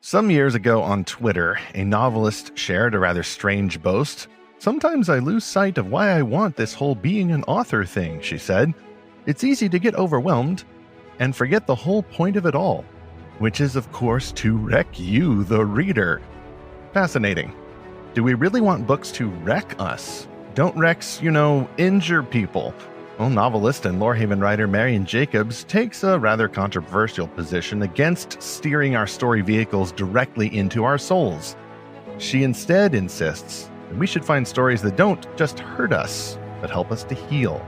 Some years ago on Twitter, a novelist shared a rather strange boast. Sometimes I lose sight of why I want this whole being an author thing, she said. It's easy to get overwhelmed and forget the whole point of it all, which is, of course, to wreck you, the reader. Fascinating. Do we really want books to wreck us? Don't wrecks, injure people? Well, novelist and Lorehaven writer Marian Jacobs takes a rather controversial position against steering our story vehicles directly into our souls. She instead insists that we should find stories that don't just hurt us, but help us to heal.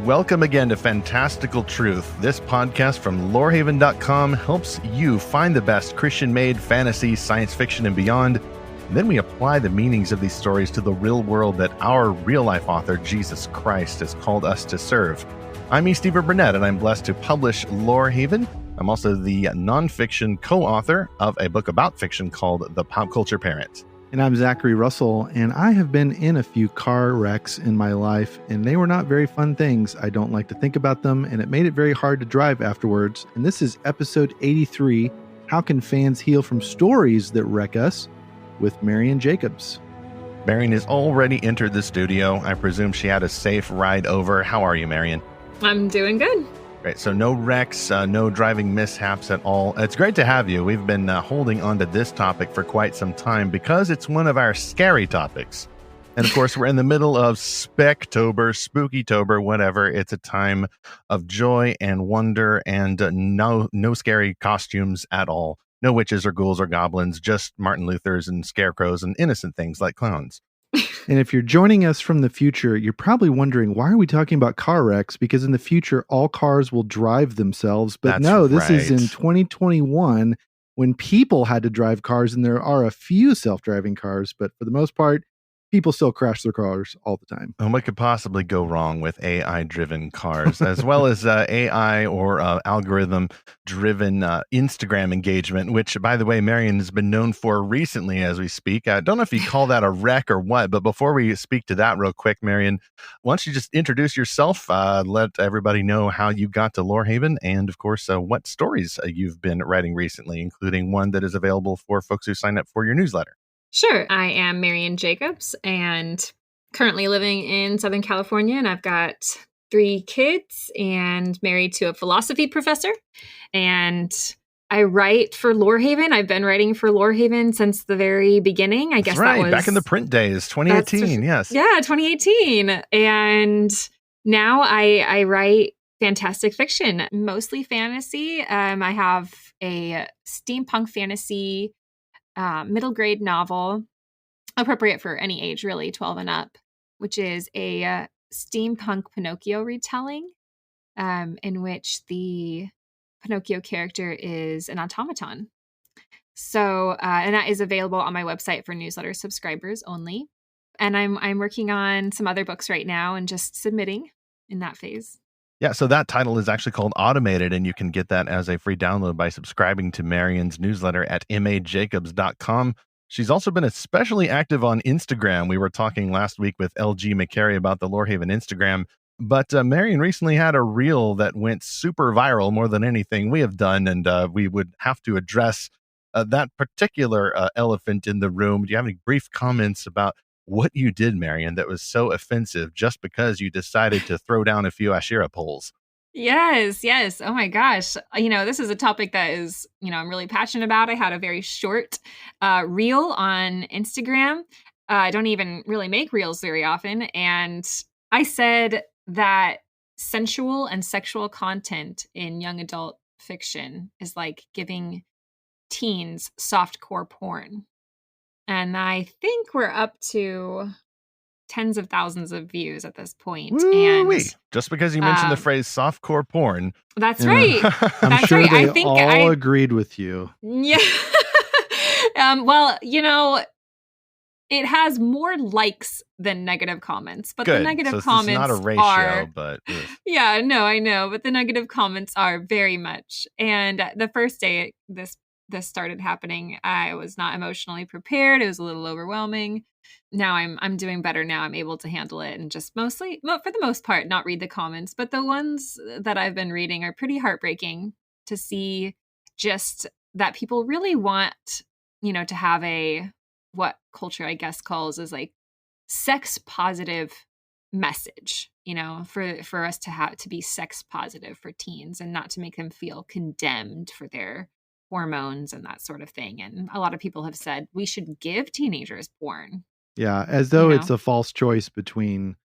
Welcome again to Fantastical Truth. This podcast from Lorehaven.com helps you find the best Christian-made fantasy, science fiction, and beyond. And then we apply the meanings of these stories to the real world that our real-life author, Jesus Christ, has called us to serve. I'm Steve Burnett, and I'm blessed to publish Lorehaven. I'm also the nonfiction co-author of a book about fiction called The Pop Culture Parent. And I'm Zackary Russell, and I have been in a few car wrecks in my life, and they were not very fun things. I don't like to think about them, and it made it very hard to drive afterwards. And this is episode 83, How Can Fans Heal from Stories That Wreck Us? With Marian Jacobs. Marian has already entered the studio. I presume she had a safe ride over. How are you, Marian? I'm doing good. Great. So no wrecks, no driving mishaps at all. It's great to have you. We've been holding on to this topic for quite some time because it's one of our scary topics. And of course, we're in the middle of Spectober, Spookytober, whatever. It's a time of joy and wonder and no scary costumes at all. No witches or ghouls or goblins, just Martin Luthers and scarecrows and innocent things like clowns. And if you're joining us from the future, you're probably wondering, why are we talking about car wrecks? Because in the future, all cars will drive themselves. But this is in 2021 when people had to drive cars, and there are a few self-driving cars. But for the most part, people still crash their cars all the time. And what could possibly go wrong with AI-driven cars, as well as AI or algorithm-driven Instagram engagement, which, by the way, Marian has been known for recently as we speak. I don't know if you call that a wreck or what, but before we speak to that real quick, Marian, why don't you just introduce yourself, let everybody know how you got to Lorehaven, and, of course, what stories you've been writing recently, including one that is available for folks who sign up for your newsletter. Sure. I am Marian Jacobs and currently living in Southern California, and I've got 3 kids and married to a philosophy professor. And I write for Lorehaven. I've been writing for Lorehaven since the very beginning. I guess right. That was back in the print days, 2018. Yes. Yeah, 2018. And now I write fantastic fiction, mostly fantasy. I have a steampunk fantasy middle grade novel, appropriate for any age, really, 12 and up, which is a steampunk Pinocchio retelling, in which the Pinocchio character is an automaton. So, and that is available on my website for newsletter subscribers only. And I'm working on some other books right now and just submitting in that phase. Yeah, so that title is actually called Automated, and you can get that as a free download by subscribing to Marian's newsletter at majacobs.com. She's also been especially active on Instagram. We were talking last week with LG McCary about the Lorehaven Instagram, but Marian recently had a reel that went super viral, more than anything we have done, and we would have to address that particular elephant in the room. Do you have any brief comments about what you did, Marian, that was so offensive just because you decided to throw down a few Asherah poles? Yes. Oh my gosh. This is a topic that is, I'm really passionate about. I had a very short reel on Instagram. I don't even really make reels very often. And I said that sensual and sexual content in young adult fiction is like giving teens softcore porn. And I think we're up to tens of thousands of views at this point. Woo-wee. And just because you mentioned the phrase softcore porn. That's right. I'm sure they all agreed with you. Yeah. Well, it has more likes than negative comments, but Good. the negative so comments it's not a ratio, but yeah, no, I know, but the negative comments are very much. And the first day this started happening, I was not emotionally prepared. It was a little overwhelming. now I'm doing better now. I'm able to handle it and just mostly, for the most part, not read the comments. But the ones that I've been reading are pretty heartbreaking to see, just that people really want, to have what culture, I guess, calls is like sex positive message, for us to be sex positive for teens and not to make them feel condemned for their hormones and that sort of thing. And a lot of people have said we should give teenagers porn. Yeah, as though it's a false choice between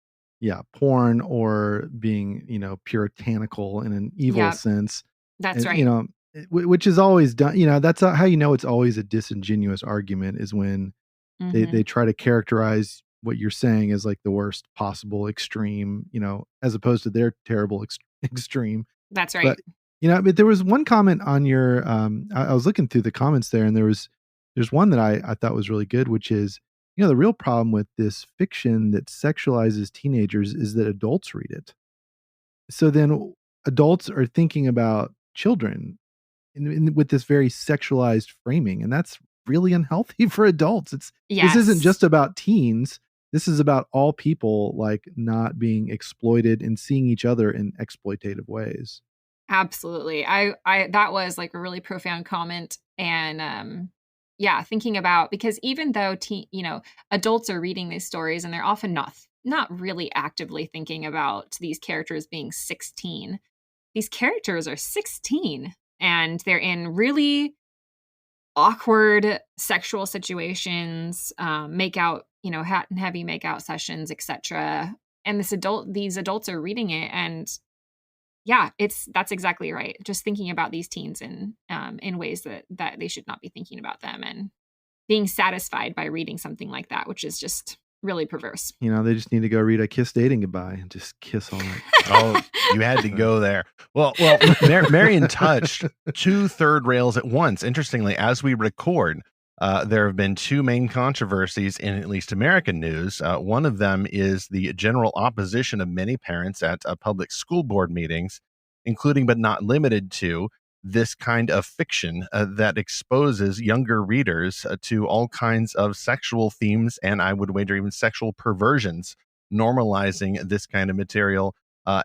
porn or being, puritanical in an evil sense. That's right. Which is always done, that's how it's always a disingenuous argument, is when they try to characterize what you're saying as like the worst possible extreme, as opposed to their terrible extreme. That's right. But there was one comment on your I was looking through the comments there, and there's one that I thought was really good, which is, the real problem with this fiction that sexualizes teenagers is that adults read it. So then adults are thinking about children with this very sexualized framing, and that's really unhealthy for adults. This isn't just about teens. This is about all people, like, not being exploited and seeing each other in exploitative ways. Absolutely. I that was like a really profound comment. And thinking about, because even though adults are reading these stories and they're often not really actively thinking about these characters being 16. These characters are 16 and they're in really awkward sexual situations, makeout, heavy makeout sessions, etc. And these adults are reading it, and that's exactly right. Just thinking about these teens in ways that they should not be thinking about them, and being satisfied by reading something like that, which is just really perverse. They just need to go read I Kiss Dating Goodbye and just kiss all night. Oh, you had to go there. Well, Marian touched two third rails at once. Interestingly, as we record, there have been two main controversies in at least American news. One of them is the general opposition of many parents at public school board meetings, including but not limited to this kind of fiction that exposes younger readers to all kinds of sexual themes, and I would wager even sexual perversions, normalizing this kind of material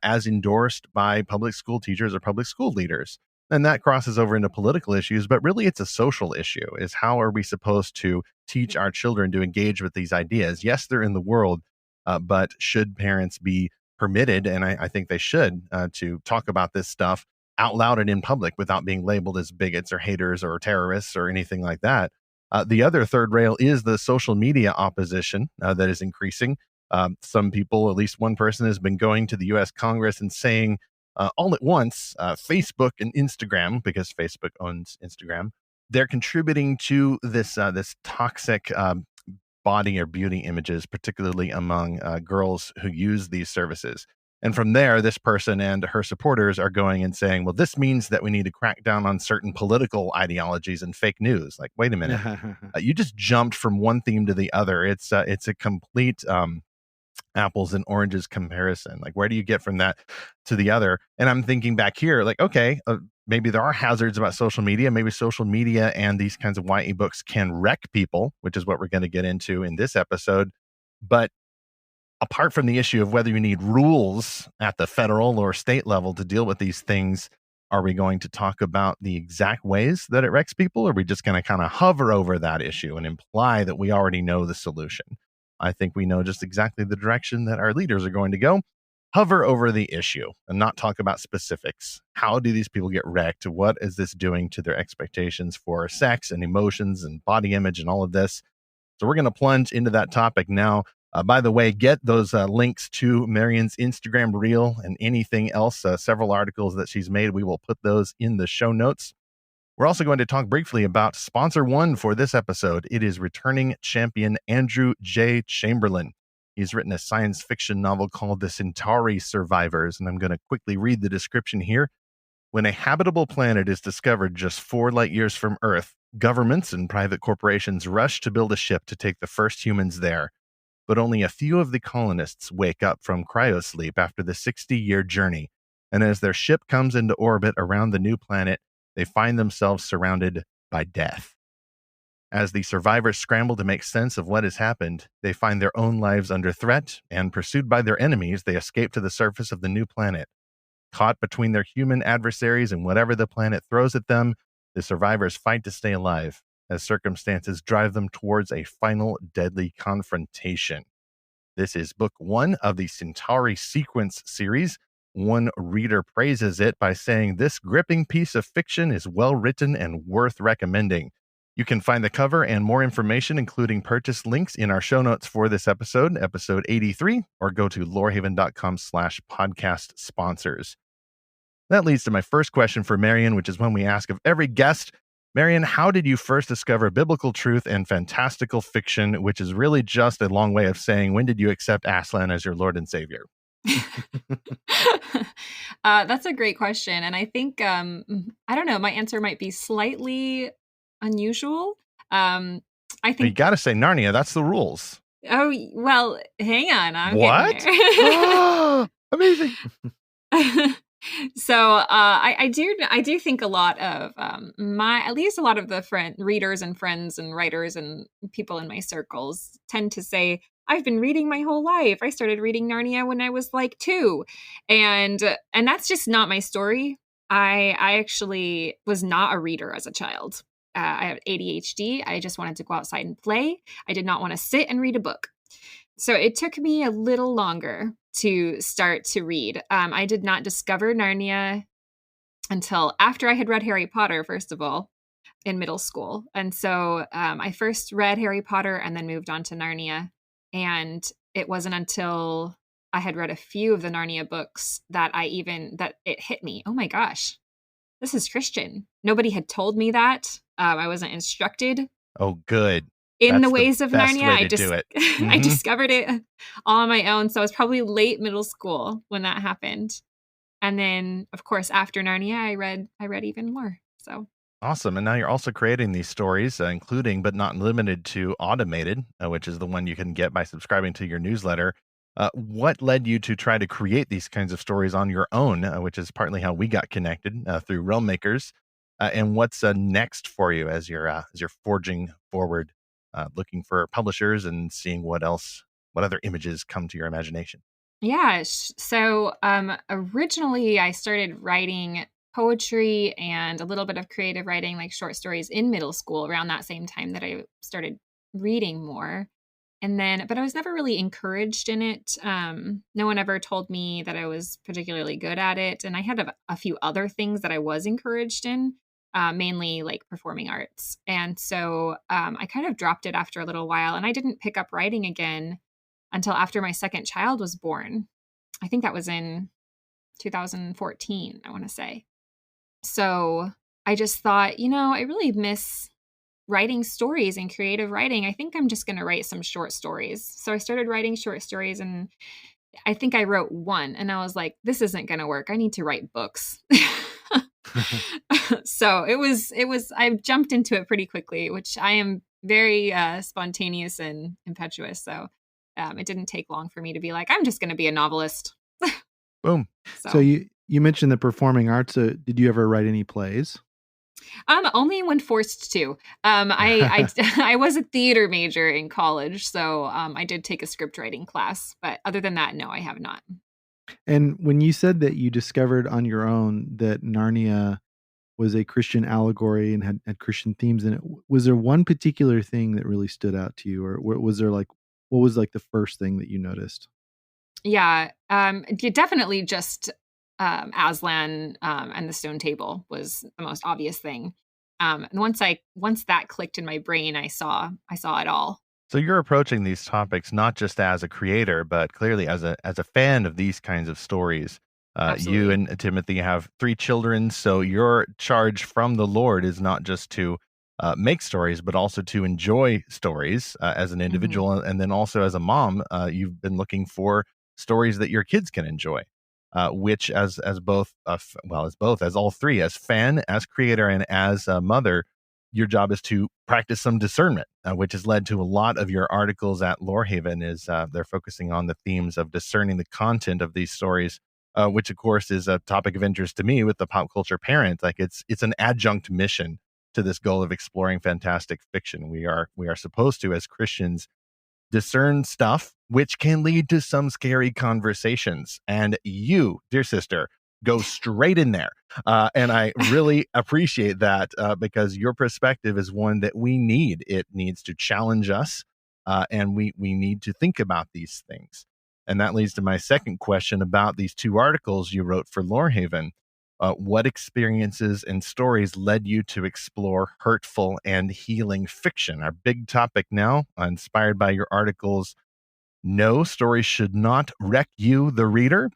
as endorsed by public school teachers or public school leaders. And that crosses over into political issues, but really it's a social issue, is how are we supposed to teach our children to engage with these ideas? Yes, they're in the world, but should parents be permitted, and I think they should, to talk about this stuff out loud and in public without being labeled as bigots or haters or terrorists or anything like that. The other third rail is the social media opposition that is increasing. Some people, at least one person, has been going to the U.S. Congress and saying all at once, Facebook and Instagram, because Facebook owns Instagram, they're contributing to this toxic body or beauty images, particularly among girls who use these services. And from there, this person and her supporters are going and saying, well, this means that we need to crack down on certain political ideologies and fake news. Like, wait a minute, you just jumped from one theme to the other. It's a complete apples and oranges comparison. Like, where do you get from that to the other? And I'm thinking back here, like, okay, maybe there are hazards about social media. Maybe social media and these kinds of YA books can wreck people, which is what we're going to get into in this episode. But apart from the issue of whether you need rules at the federal or state level to deal with these things, are we going to talk about the exact ways that it wrecks people? Or are we just going to kind of hover over that issue and imply that we already know the solution? I think we know just exactly the direction that our leaders are going to go. Hover over the issue and not talk about specifics. How do these people get wrecked? What is this doing to their expectations for sex and emotions and body image and all of this? So we're going to plunge into that topic now. By the way, get those links to Marian's Instagram reel and anything else, several articles that she's made. We will put those in the show notes. We're also going to talk briefly about sponsor one for this episode. It is returning champion Andrew J. Chamberlain. He's written a science fiction novel called The Centauri Survivors, and I'm going to quickly read the description here. When a habitable planet is discovered just 4 light years from Earth, governments and private corporations rush to build a ship to take the first humans there. But only a few of the colonists wake up from cryosleep after the 60-year journey, and as their ship comes into orbit around the new planet, they find themselves surrounded by death. As the survivors scramble to make sense of what has happened, they find their own lives under threat, and pursued by their enemies, they escape to the surface of the new planet. Caught between their human adversaries and whatever the planet throws at them, the survivors fight to stay alive as circumstances drive them towards a final deadly confrontation. This is book 1 of the Centauri Sequence series. One reader praises it by saying, "This gripping piece of fiction is well written and worth recommending." You can find the cover and more information, including purchase links, in our show notes for this episode, episode 83, or go to lorehaven.com/podcast sponsors. That leads to my first question for Marian, which is one we ask of every guest. Marian, how did you first discover biblical truth and fantastical fiction, which is really just a long way of saying, when did you accept Aslan as your Lord and Savior? That's a great question. And I think, I don't know, my answer might be slightly unusual. I think you got to say Narnia. That's the rules. Oh, well, hang on. I'm what? Amazing. So I do think a lot of at least a lot of the readers and friends and writers and people in my circles tend to say, I've been reading my whole life. I started reading Narnia when I was like 2. And that's just not my story. I actually was not a reader as a child. I have ADHD. I just wanted to go outside and play. I did not want to sit and read a book. So it took me a little longer to start to read. I did not discover Narnia until after I had read Harry Potter, first of all, in middle school. And so I first read Harry Potter and then moved on to Narnia. And it wasn't until I had read a few of the Narnia books that it hit me. Oh my gosh, this is Christian. Nobody had told me that. I wasn't instructed. Oh, good. In the ways of Narnia. I discovered it all on my own. So I was probably late middle school when that happened. And then, of course, after Narnia, I read even more. So awesome. And now you're also creating these stories, including but not limited to Automated, which is the one you can get by subscribing to your newsletter. What led you to try to create these kinds of stories on your own, which is partly how we got connected through Realm Makers? And what's next for you as you're forging forward, looking for publishers and seeing what other images come to your imagination? Yeah. So originally I started writing poetry and a little bit of creative writing, like short stories, in middle school, around that same time that I started reading more. But I was never really encouraged in it. No one ever told me that I was particularly good at it. And I had a few other things that I was encouraged in, mainly like performing arts. And so I kind of dropped it after a little while, and I didn't pick up writing again until after my second child was born. I think that was in 2014, I want to say. So I just thought, I really miss writing stories and creative writing. I think I'm just going to write some short stories. So I started writing short stories, and I think I wrote one, and I was like, this isn't going to work. I need to write books. So I jumped into it pretty quickly, which I am very spontaneous and impetuous. So it didn't take long for me to be like, I'm just going to be a novelist. Boom. So you mentioned the performing arts. Did you ever write any plays? Only when forced to. I was a theater major in college, so I did take a script writing class. But other than that, no, I have not. And when you said that you discovered on your own that Narnia was a Christian allegory and had Christian themes in it, was there one particular thing that really stood out to you, or was there what was the first thing that you noticed? Yeah, definitely just Aslan and the stone table was the most obvious thing. And once that clicked in my brain, I saw it all. So you're approaching these topics not just as a creator, but clearly as a fan of these kinds of stories. You and Timothy have 3 children, so your charge from the Lord is not just to make stories, but also to enjoy stories as an individual. Mm-hmm. And then also as a mom, you've been looking for stories that your kids can enjoy, which as all three, as fan, as creator, and as a mother, your job is to practice some discernment, which has led to a lot of your articles at Lorehaven. They're focusing on the themes of discerning the content of these stories, which of course is a topic of interest to me with the pop culture parent. Like it's an adjunct mission to this goal of exploring fantastic fiction. We are supposed to, as Christians, discern stuff which can lead to some scary conversations. And you, dear sister, go straight in there. And I really appreciate that because your perspective is one that we need. It needs to challenge us, and we need to think about these things. And that leads to my second question about these 2 articles you wrote for Lorehaven. What experiences and stories led you to explore hurtful and healing fiction? Our big topic now, inspired by your articles, No, Stories Should Not Wreck You, the Reader.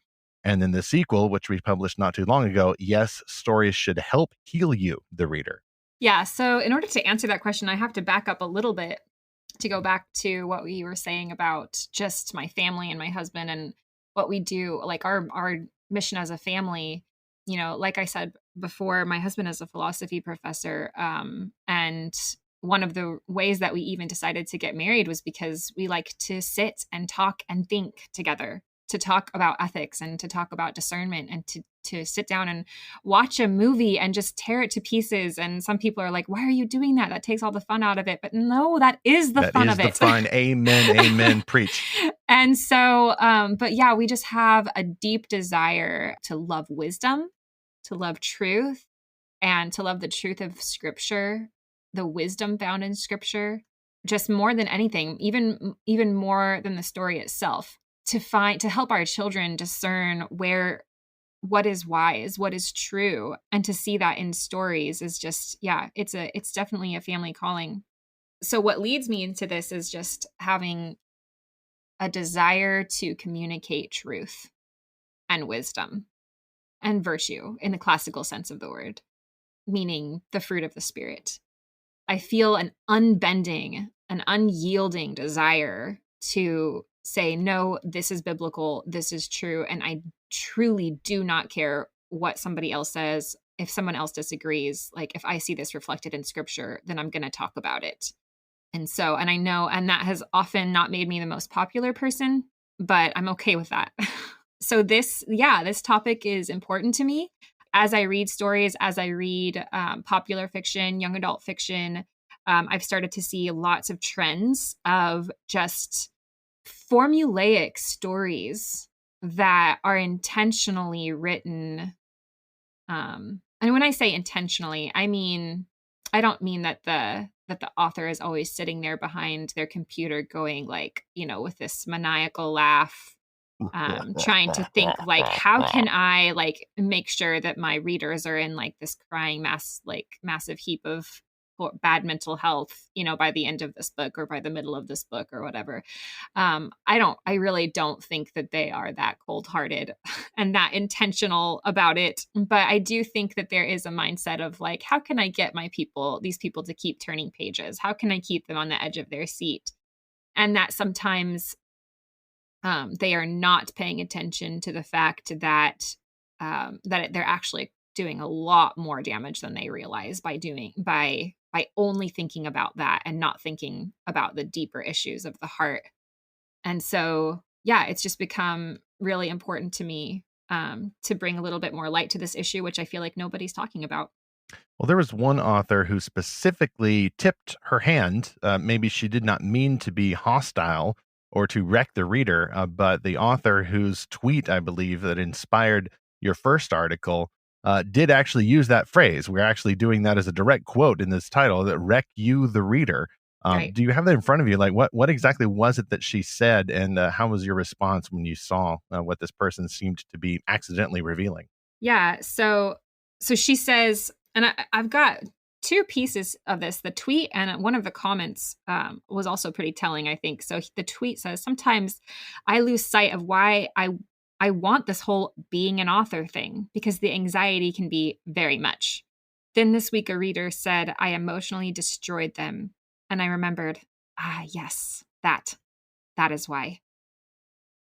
And then the sequel, which we published not too long ago, Yes, Stories Should Help Heal You, the Reader. Yeah, so in order to answer that question, I have to back up a little bit to go back to what we were saying about just my family and my husband and what we do, like our mission as a family. Like I said before, my husband is a philosophy professor. And one of the ways that we even decided to get married was because we like to sit and talk and think together, to talk about ethics and to talk about discernment and to sit down and watch a movie and just tear it to pieces. And some people are like, why are you doing that? That takes all the fun out of it. But no, that is the fun of it. That is the fun. Amen. Amen. Preach. And so, but yeah, we just have a deep desire to love wisdom, to love truth, and to love the truth of Scripture, the wisdom found in Scripture, just more than anything, even more than the story itself, to help our children discern what is wise, what is true, and to see that in stories is just, it's definitely a family calling. So what leads me into this is just having a desire to communicate truth and wisdom and virtue in the classical sense of the word, meaning the fruit of the Spirit. I feel an unbending, an unyielding desire to say, no, this is biblical, this is true, and I truly do not care what somebody else says. If someone else disagrees, like if I see this reflected in Scripture, then I'm going to talk about it. And I know, and that has often not made me the most popular person, but I'm okay with that. So this topic is important to me. As I read stories, as I read popular fiction, young adult fiction, I've started to see lots of trends of just formulaic stories that are intentionally written. And when I say intentionally, I don't mean that the author is always sitting there behind their computer going like, with this maniacal laugh, trying to think like, how can I like make sure that my readers are in like this crying massive heap of bad mental health, by the end of this book or by the middle of this book or whatever. I really don't think that they are that cold-hearted and that intentional about it. But I do think that there is a mindset of like, how can I get these people to keep turning pages? How can I keep them on the edge of their seat? And that sometimes they are not paying attention to the fact that they're actually doing a lot more damage than they realize by only thinking about that and not thinking about the deeper issues of the heart. And so, it's just become really important to me to bring a little bit more light to this issue, which I feel like nobody's talking about. Well, there was one author who specifically tipped her hand. Maybe she did not mean to be hostile or to wreck the reader, but the author whose tweet, I believe, that inspired your first article did actually use that phrase. We're actually doing that as a direct quote in this title, that wreck you, the reader. Right. Do you have that in front of you? Like what exactly was it that she said, and how was your response when you saw what this person seemed to be accidentally revealing? Yeah. So she says, and I've got two pieces of this, the tweet and one of the comments was also pretty telling, I think. So the tweet says, sometimes I lose sight of why I want this whole being an author thing, because the anxiety can be very much. Then this week, a reader said, I emotionally destroyed them. And I remembered, yes, that is why.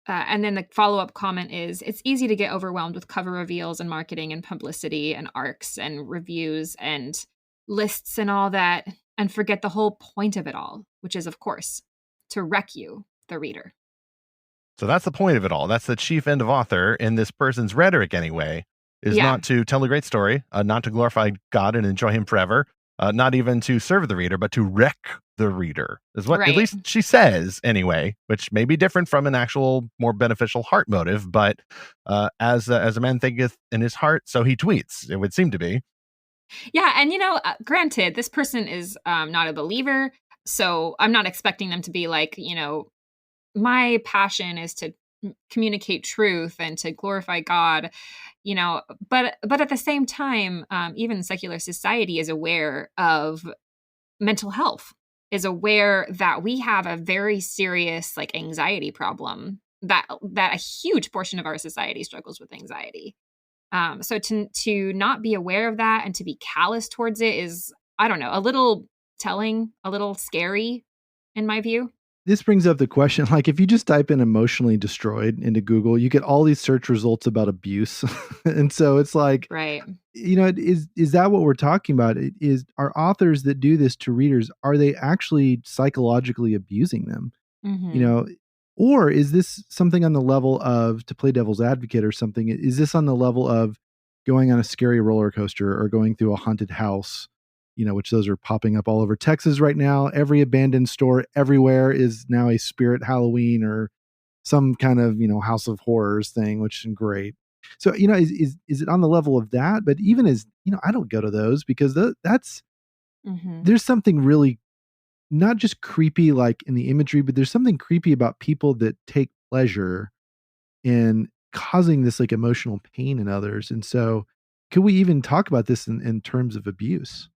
And then the follow-up comment is, it's easy to get overwhelmed with cover reveals and marketing and publicity and arcs and reviews and lists and all that, and forget the whole point of it all, which is, of course, to wreck you, the reader. So that's the point of it all. That's the chief end of author in this person's rhetoric anyway, is not to tell a great story, not to glorify God and enjoy him forever, not even to serve the reader, but to wreck the reader, is what at least Right. she says anyway, which may be different from an actual more beneficial heart motive. But as a man thinketh in his heart, so he tweets, it would seem to be. Yeah. And, granted, this person is not a believer. So I'm not expecting them to be like, my passion is to communicate truth and to glorify God, but at the same time, even secular society is aware of mental health, is aware that we have a very serious like anxiety problem, that a huge portion of our society struggles with anxiety. So to not be aware of that and to be callous towards it is, I don't know, a little telling, a little scary in my view. This brings up the question, like if you just type in emotionally destroyed into Google, you get all these search results about abuse. And so it's like, right. Is that what we're talking about? Are authors that do this to readers, are they actually psychologically abusing them? Mm-hmm. Or is this something on the level of, to play devil's advocate or something, is this on the level of going on a scary roller coaster or going through a haunted house, which those are popping up all over Texas right now. Every abandoned store everywhere is now a spirit Halloween or some kind of, house of horrors thing, which is great. So, is it on the level of that? But even as, I don't go to those because that's, Mm-hmm. there's something really not just creepy, like in the imagery, but there's something creepy about people that take pleasure in causing this like emotional pain in others. And so could we even talk about this in terms of abuse?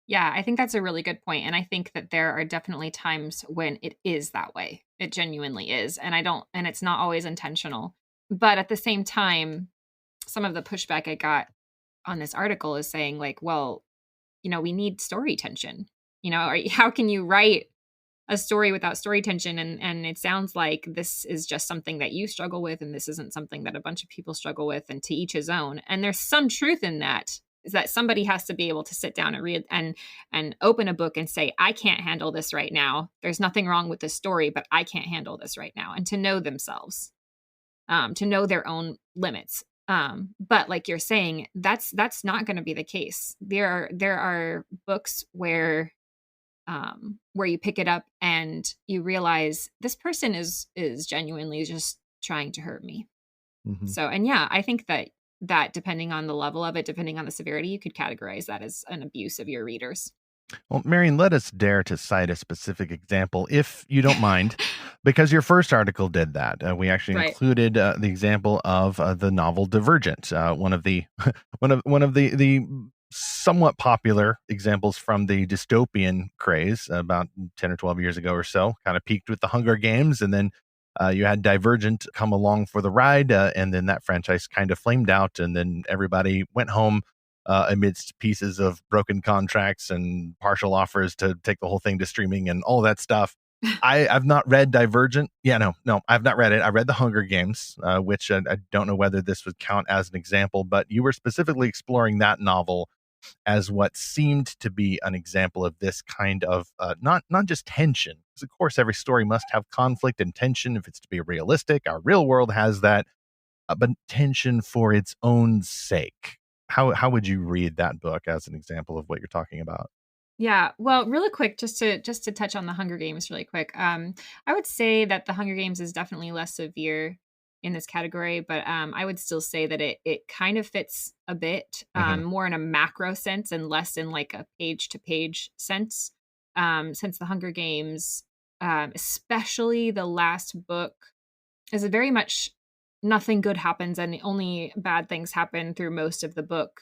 Yeah, I think that's a really good point. And I think that there are definitely times when it is that way. It genuinely is. And it's not always intentional. But at the same time, some of the pushback I got on this article is saying, like, well, we need story tension. How can you write a story without story tension? And it sounds like this is just something that you struggle with, and this isn't something that a bunch of people struggle with, and to each his own. And there's some truth in that, is that somebody has to be able to sit down and read and open a book and say, I can't handle this right now. There's nothing wrong with this story, but I can't handle this right now. And to know themselves, to know their own limits. But like you're saying, that's not going to be the case. There are books where you pick it up and you realize this person is genuinely just trying to hurt me. Mm-hmm. So, and yeah, I think that depending on the level of it, depending on the severity, you could categorize that as an abuse of your readers. Well, Marian, let us dare to cite a specific example, if you don't mind, because your first article did that. We actually Right. included the example of the novel Divergent, one of the one of the somewhat popular examples from the dystopian craze about 10 or 12 years ago or so. Kind of peaked with the Hunger Games, and then you had Divergent come along for the ride, and then that franchise kind of flamed out, and then everybody went home amidst pieces of broken contracts and partial offers to take the whole thing to streaming and all that stuff. I've not read Divergent. Yeah, no, I've not read it. I read The Hunger Games, which I don't know whether this would count as an example, but you were specifically exploring that novel as what seemed to be an example of this kind of not just tension, because of course every story must have conflict and tension if it's to be realistic. Our real world has that, but tension for its own sake. How would you read that book as an example of what you're talking about? Yeah. Well, really quick, just to touch on the Hunger Games really quick. I would say that the Hunger Games is definitely less severe in this category, but I would still say that it kind of fits a bit more in a macro sense and less in like a page to page sense. Since the Hunger Games, especially the last book, is a very much nothing good happens and only bad things happen through most of the book.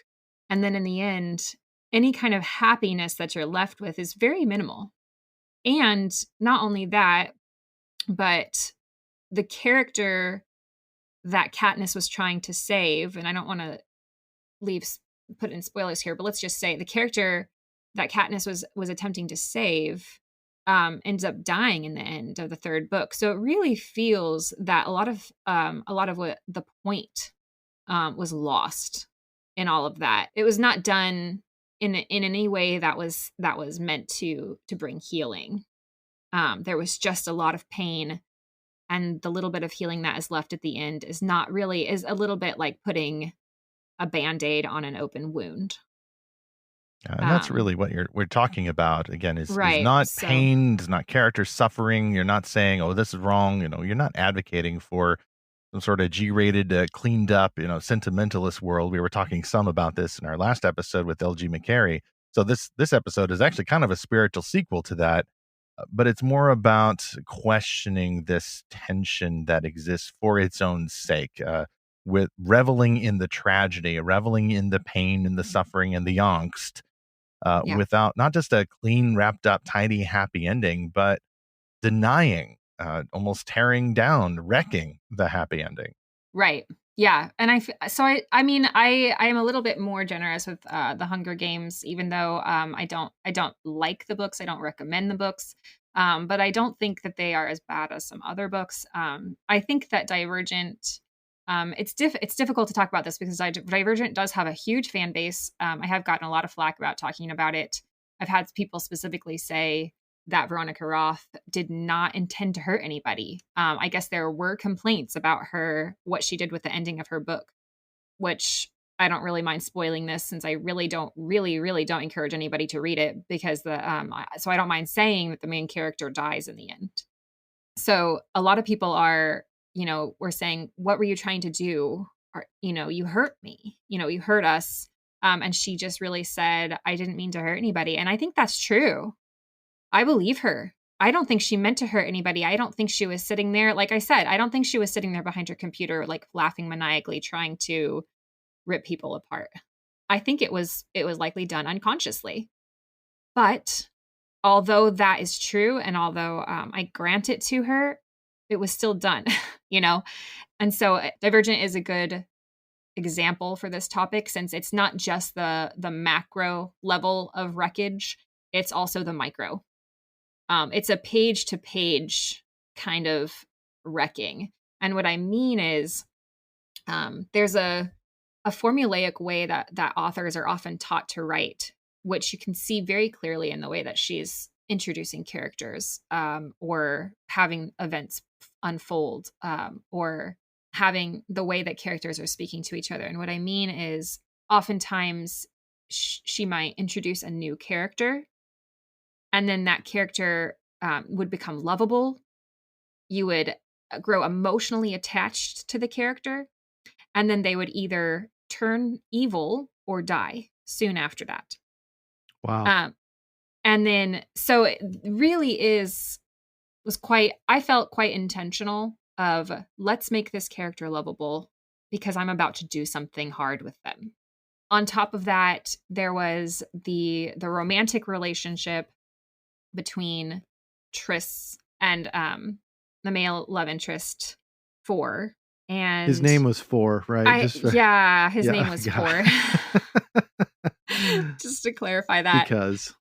And then in the end, any kind of happiness that you're left with is very minimal. And not only that, but the character that Katniss was trying to save, and I don't want to put in spoilers here, but let's just say the character that Katniss was attempting to save ends up dying in the end of the third book. So it really feels that a lot of what the point was lost in all of that. It was not done in any way that was meant to bring healing. There was just a lot of pain, and the little bit of healing that is left at the end is a little bit like putting a Band-Aid on an open wound. And that's really what we're talking about again is right. not pain, is not character suffering. You're not saying, oh, this is wrong. You're not advocating for some sort of G-rated, cleaned up, sentimentalist world. We were talking some about this in our last episode with L.G. McCarey. So this episode is actually kind of a spiritual sequel to that, but it's more about questioning this tension that exists for its own sake, with reveling in the tragedy, reveling in the pain and the suffering and the angst, without not just a clean, wrapped up, tidy, happy ending, but denying, almost tearing down, wrecking the happy ending. Right. Yeah. And I mean, I am a little bit more generous with the Hunger Games, even though I don't like the books. I don't recommend the books. But I don't think that they are as bad as some other books. I think that Divergent, it's difficult to talk about this because Divergent does have a huge fan base. I have gotten a lot of flack about talking about it. I've had people specifically say that Veronica Roth did not intend to hurt anybody. I guess there were complaints about what she did with the ending of her book, which I don't really mind spoiling this since I really don't encourage anybody to read it because so I don't mind saying that the main character dies in the end. So a lot of people were saying, what were you trying to do? Or, you hurt me, you hurt us. And she just really said, I didn't mean to hurt anybody. And I think that's true. I believe her. I don't think she meant to hurt anybody. I don't think she was sitting there. Like I said, I don't think she was sitting there behind her computer, like laughing maniacally, trying to rip people apart. I think it was likely done unconsciously. But although that is true, and although I grant it to her, it was still done, And so Divergent is a good example for this topic, since it's not just the macro level of wreckage, it's also the micro. It's a page to page kind of wrecking. And what I mean is there's a formulaic way that authors are often taught to write, which you can see very clearly in the way that she's introducing characters, or having events unfold, or having the way that characters are speaking to each other. And what I mean is oftentimes she might introduce a new character, and then that character would become lovable. You would grow emotionally attached to the character, and then they would either turn evil or die soon after that. Wow. And then, so it really I felt quite intentional of, let's make this character lovable because I'm about to do something hard with them. On top of that, there was the romantic relationship between Triss and the male love interest, 4. And his name was 4, right? His name was 4. Just to clarify that. Because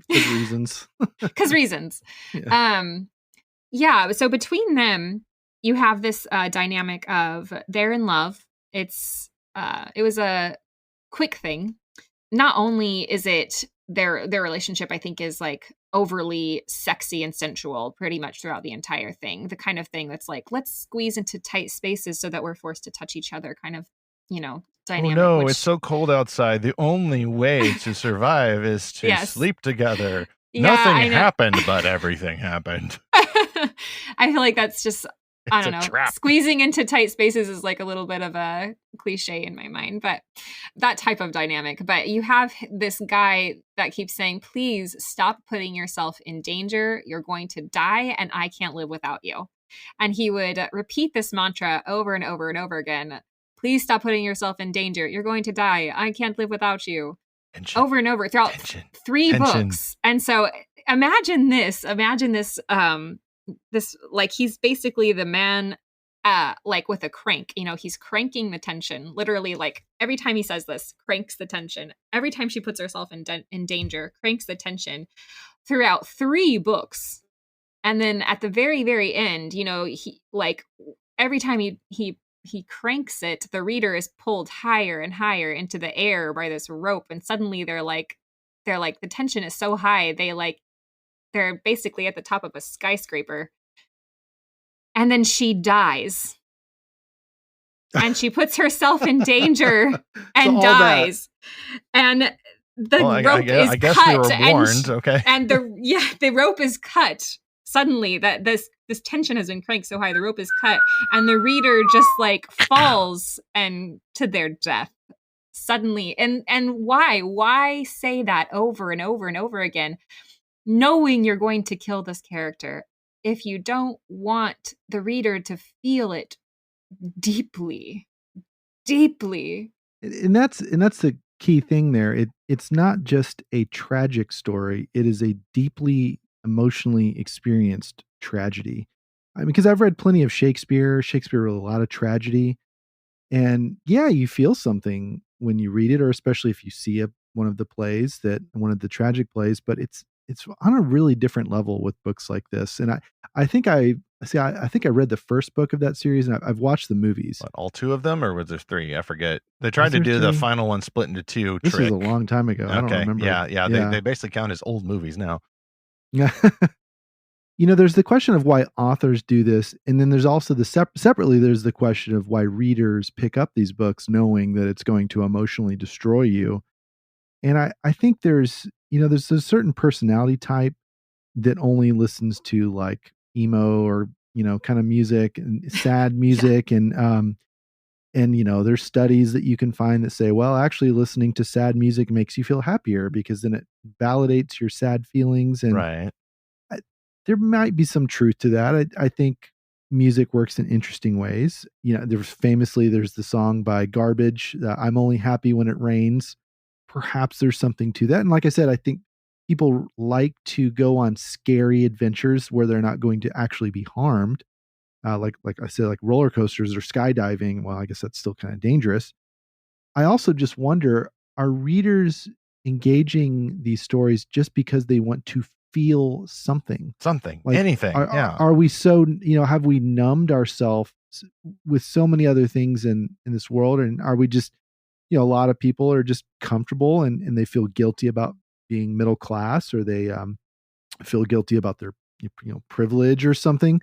reasons. Because reasons. Yeah. So between them, you have this dynamic of they're in love. It was a quick thing. Not only is it their relationship, I think, is like overly sexy and sensual pretty much throughout the entire thing. The kind of thing that's like, let's squeeze into tight spaces so that we're forced to touch each other kind of, dynamic. Oh no, it's so cold outside. The only way to survive is to sleep together. Yeah, nothing happened, but everything happened. I feel like that's just, I don't know. Trap. Squeezing into tight spaces is like a little bit of a cliche in my mind, but that type of dynamic. But you have this guy that keeps saying, please stop putting yourself in danger. You're going to die and I can't live without you. And he would repeat this mantra over and over and over again. Please stop putting yourself in danger. You're going to die. I can't live without you. Tension. Over and over throughout 3 books. And so imagine this, this, like, he's basically the man, like with a crank, he's cranking the tension, literally, like every time he says this, cranks the tension. Every time she puts herself in danger, cranks the tension throughout 3 books. And then at the very, very end, he, like, every time he cranks it, the reader is pulled higher and higher into the air by this rope. And suddenly they're like, the tension is so high. They're basically at the top of a skyscraper. And then she dies. And she puts herself in danger and dies. And rope is cut, we were warned. Okay, and the rope is cut suddenly. That this tension has been cranked so high, the rope is cut, and the reader just like falls and to their death suddenly. And why say that over and over and over again, knowing you're going to kill this character if you don't want the reader to feel it deeply. And that's the key thing there. It's not just a tragic story. It is a deeply emotionally experienced tragedy. I mean, because I've read plenty of Shakespeare. Shakespeare wrote a lot of tragedy. And yeah, you feel something when you read it, or especially if you see one of the tragic plays, but it's on a really different level with books like this. And I think I read the first book of that series, and I've watched the movies. What, all two of them, or was there three? I forget. They tried to do the final one split into two. This was a long time ago. I don't remember. Yeah. They basically count as old movies now. Yeah. There's the question of why authors do this, and then there's also separately there's the question of why readers pick up these books knowing that it's going to emotionally destroy you. And I think there's a certain personality type that only listens to like emo or kind of music and sad music. And there's studies that you can find that say, well, actually listening to sad music makes you feel happier because then it validates your sad feelings. And right. There might be some truth to that. I think music works in interesting ways. There's the song by Garbage, I'm Only Happy When It Rains. Perhaps there's something to that. And like I said, I think people like to go on scary adventures where they're not going to actually be harmed. Like I said, like roller coasters or skydiving. Well, I guess that's still kind of dangerous. I also just wonder, are readers engaging these stories just because they want to feel something? Like, anything. Are we so, have we numbed ourselves with so many other things in this world? And are we just, a lot of people are just comfortable and they feel guilty about being middle class, or they feel guilty about their privilege or something.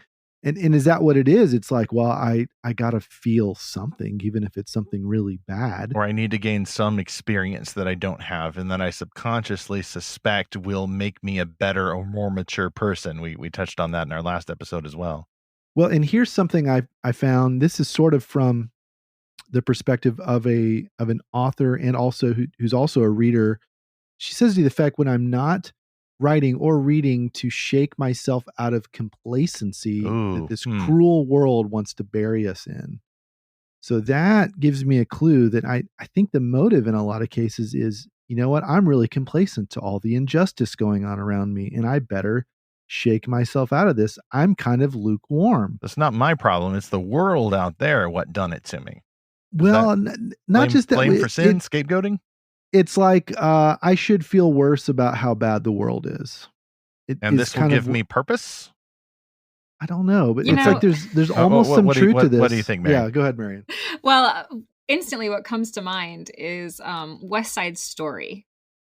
And is that what it is? It's like, well, I got to feel something, even if it's something really bad. Or I need to gain some experience that I don't have and that I subconsciously suspect will make me a better or more mature person. We touched on that in our last episode as well. Well, and here's something I found. This is sort of from the perspective of an author and also who's also a reader. She says to the effect, when I'm not writing or reading to shake myself out of complacency that this cruel world wants to bury us in. So that gives me a clue that I think the motive in a lot of cases is, I'm really complacent to all the injustice going on around me, and I better shake myself out of this. I'm kind of lukewarm. That's not my problem. It's the world out there what done it to me. Well, not just that. Blame for sin, scapegoating? It's like I should feel worse about how bad the world is. And this will give me purpose? I don't know, but it's like there's almost some truth to this. What do you think, Marian? Yeah, go ahead, Marian. Well, instantly what comes to mind is West Side Story.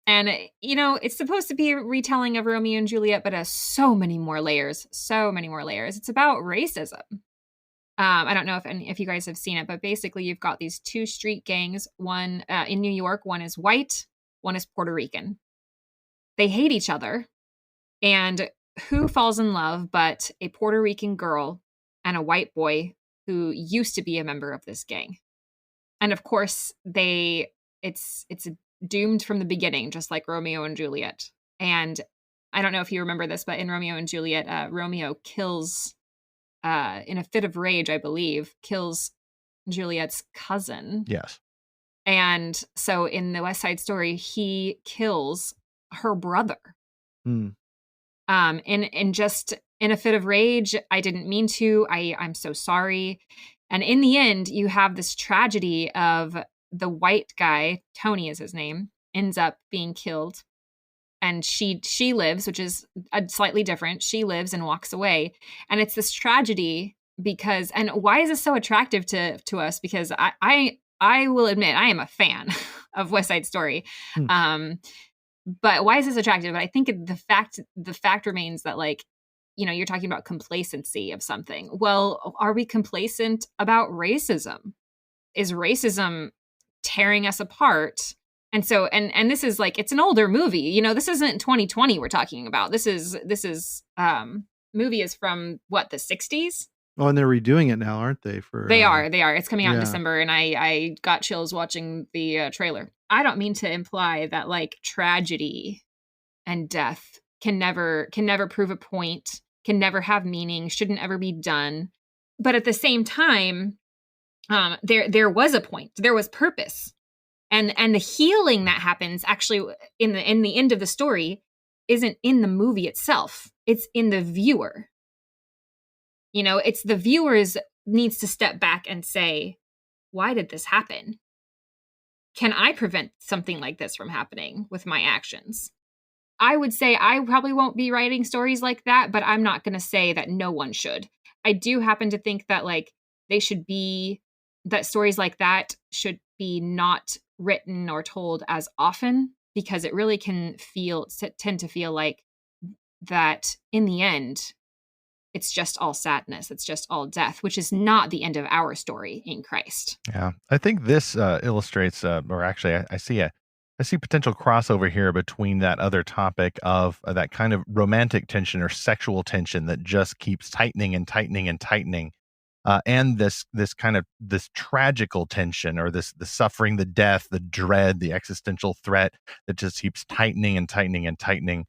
And, it's supposed to be a retelling of Romeo and Juliet, but has so many more layers. It's about racism. I don't know if you guys have seen it, but basically you've got these two street gangs. One in New York, one is white, one is Puerto Rican. They hate each other. And who falls in love but a Puerto Rican girl and a white boy who used to be a member of this gang? And of course, it's doomed from the beginning, just like Romeo and Juliet. And I don't know if you remember this, but in Romeo and Juliet, Romeo kills, in a fit of rage, I believe, kills Juliet's cousin. Yes. And so in the West Side Story, he kills her brother. And just in a fit of rage, I didn't mean to. I'm so sorry. And in the end, you have this tragedy of the white guy, Tony is his name, ends up being killed. And she lives, which is slightly different. She lives and walks away. And it's this tragedy because, and why is this so attractive to us? Because I will admit, I am a fan of West Side Story. But why is this attractive? But I think the fact remains that, like, you're talking about complacency of something. Well, are we complacent about racism? Is racism tearing us apart And so, and this is like, it's an older movie, you know, this isn't 2020 we're talking about. This is movie is from what, the 60s? Oh, and they're redoing it now, aren't they? They are. It's coming out in yeah. December, and I got chills watching the trailer. I don't mean to imply that like tragedy and death can never prove a point, can never have meaning, shouldn't ever be done. But at the same time, there was a point, there was purpose. And the healing that happens actually in the end of the story isn't in the movie itself. It's in the viewer. You know, it's the viewers needs to step back and say, why did this happen? Can I prevent something like this from happening with my actions? I would say I probably won't be writing stories like that, but I'm not going to say that no one should. I do happen to think that like that stories like that should be not written or told as often, because it really can tend to feel like that in the end, it's just all sadness. It's just all death, which is not the end of our story in Christ. Yeah, I think this illustrates, or actually, I see potential crossover here between that other topic of that kind of romantic tension or sexual tension that just keeps tightening and tightening and tightening, and this tragical tension, or the suffering, the death, the dread, the existential threat that just keeps tightening and tightening and tightening.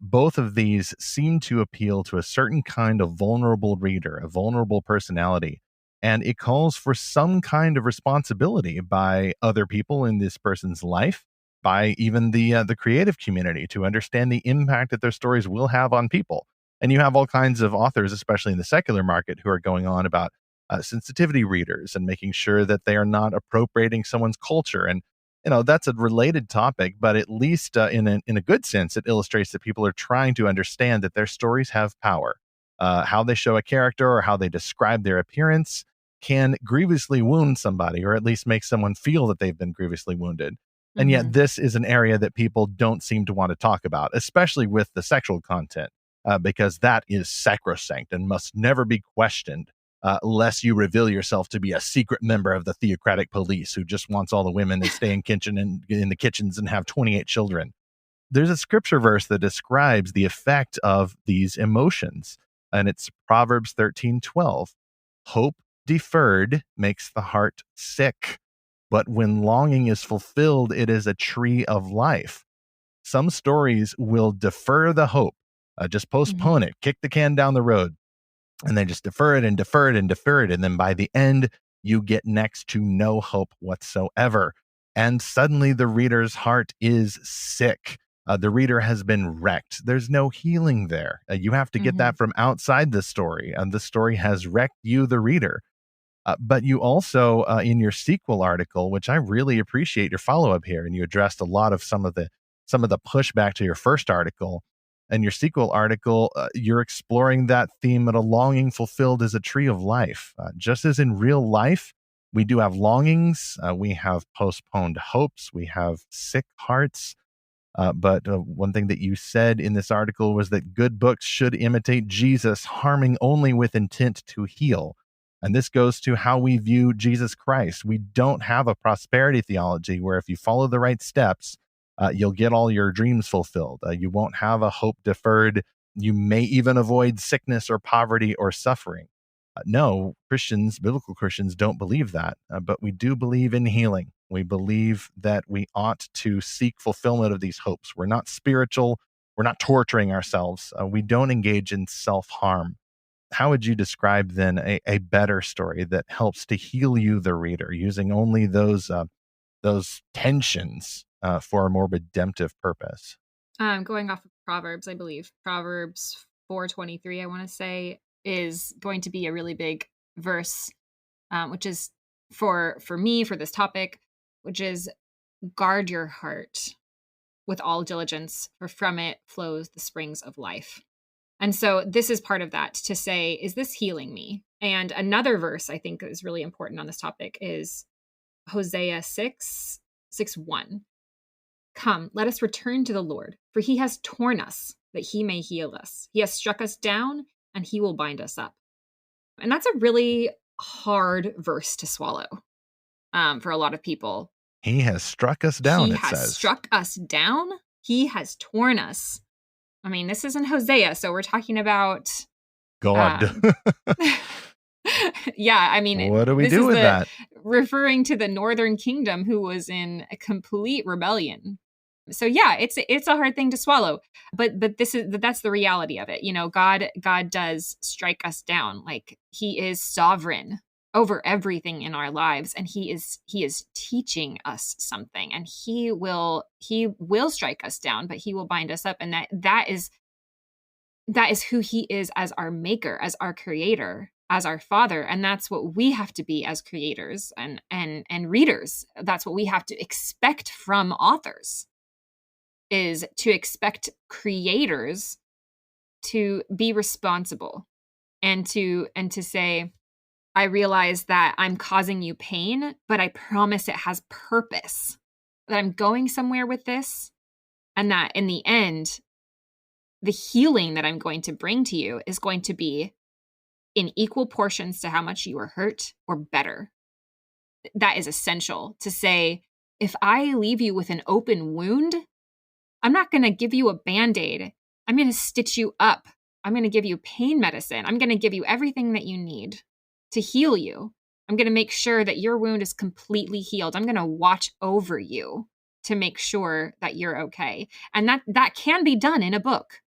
Both of these seem to appeal to a certain kind of vulnerable reader, a vulnerable personality, and it calls for some kind of responsibility by other people in this person's life, by even the creative community, to understand the impact that their stories will have on people. And you have all kinds of authors, especially in the secular market, who are going on about sensitivity readers and making sure that they are not appropriating someone's culture. And that's a related topic, but at least in a good sense, it illustrates that people are trying to understand that their stories have power. How they show a character or how they describe their appearance can grievously wound somebody, or at least make someone feel that they've been grievously wounded. Mm-hmm. And yet this is an area that people don't seem to want to talk about, especially with the sexual content, because that is sacrosanct and must never be questioned. Lest you reveal yourself to be a secret member of the theocratic police who just wants all the women to stay in the kitchens and have 28 children. There's a scripture verse that describes the effect of these emotions, and it's Proverbs 13:12. Hope deferred makes the heart sick, but when longing is fulfilled, it is a tree of life. Some stories will defer the hope, just postpone it, kick the can down the road. And they just defer it and defer it and defer it. And then by the end, you get next to no hope whatsoever. And suddenly the reader's heart is sick. The reader has been wrecked. There's no healing there. You have to get that from outside the story. And the story has wrecked you, the reader. But you also, in your sequel article, which I really appreciate your follow-up here, and you addressed a lot of some of the pushback to your first article. And your sequel article, you're exploring that theme of a longing fulfilled as a tree of life. Just as in real life, we do have longings, we have postponed hopes, we have sick hearts. But one thing that you said in this article was that good books should imitate Jesus, harming only with intent to heal. And this goes to how we view Jesus Christ. We don't have a prosperity theology where if you follow the right steps, you'll get all your dreams fulfilled. You won't have a hope deferred. You may even avoid sickness or poverty or suffering. No, biblical Christians don't believe that, but we do believe in healing. We believe that we ought to seek fulfillment of these hopes. We're not spiritual. We're not torturing ourselves. We don't engage in self-harm. How would you describe then a better story that helps to heal you, the reader, using only those tensions for a more redemptive purpose? Going off of Proverbs, I believe Proverbs 4:23, I want to say, is going to be a really big verse, which is for me, for this topic, which is guard your heart with all diligence, for from it flows the springs of life. And so this is part of that, to say, is this healing me? And another verse I think is really important on this topic is Hosea 6:1. Come, let us return to the Lord, for he has torn us that he may heal us. He has struck us down and he will bind us up. And that's a really hard verse to swallow for a lot of people. He has struck us down, it says. He has struck us down. He has torn us. I mean, this isn't Hosea, so we're talking about God. Yeah, I mean, what do we do with that? Referring to the Northern Kingdom, who was in a complete rebellion. So yeah, it's a hard thing to swallow, but that's the reality of it. You know, God does strike us down. Like, he is sovereign over everything in our lives, and he is teaching us something, and he will strike us down, but he will bind us up, and that is who he is as our maker, as our creator, as our father. And that's what we have to be as creators and readers. That's what we have to expect from authors, is to expect creators to be responsible and to say, I realize that I'm causing you pain, but I promise it has purpose, that I'm going somewhere with this, and that in the end, the healing that I'm going to bring to you is going to be in equal portions to how much you were hurt, or better. That is essential to say, if I leave you with an open wound, I'm not going to give you a Band-Aid. I'm going to stitch you up. I'm going to give you pain medicine. I'm going to give you everything that you need to heal you. I'm going to make sure that your wound is completely healed. I'm going to watch over you to make sure that you're okay. And that can be done in a book.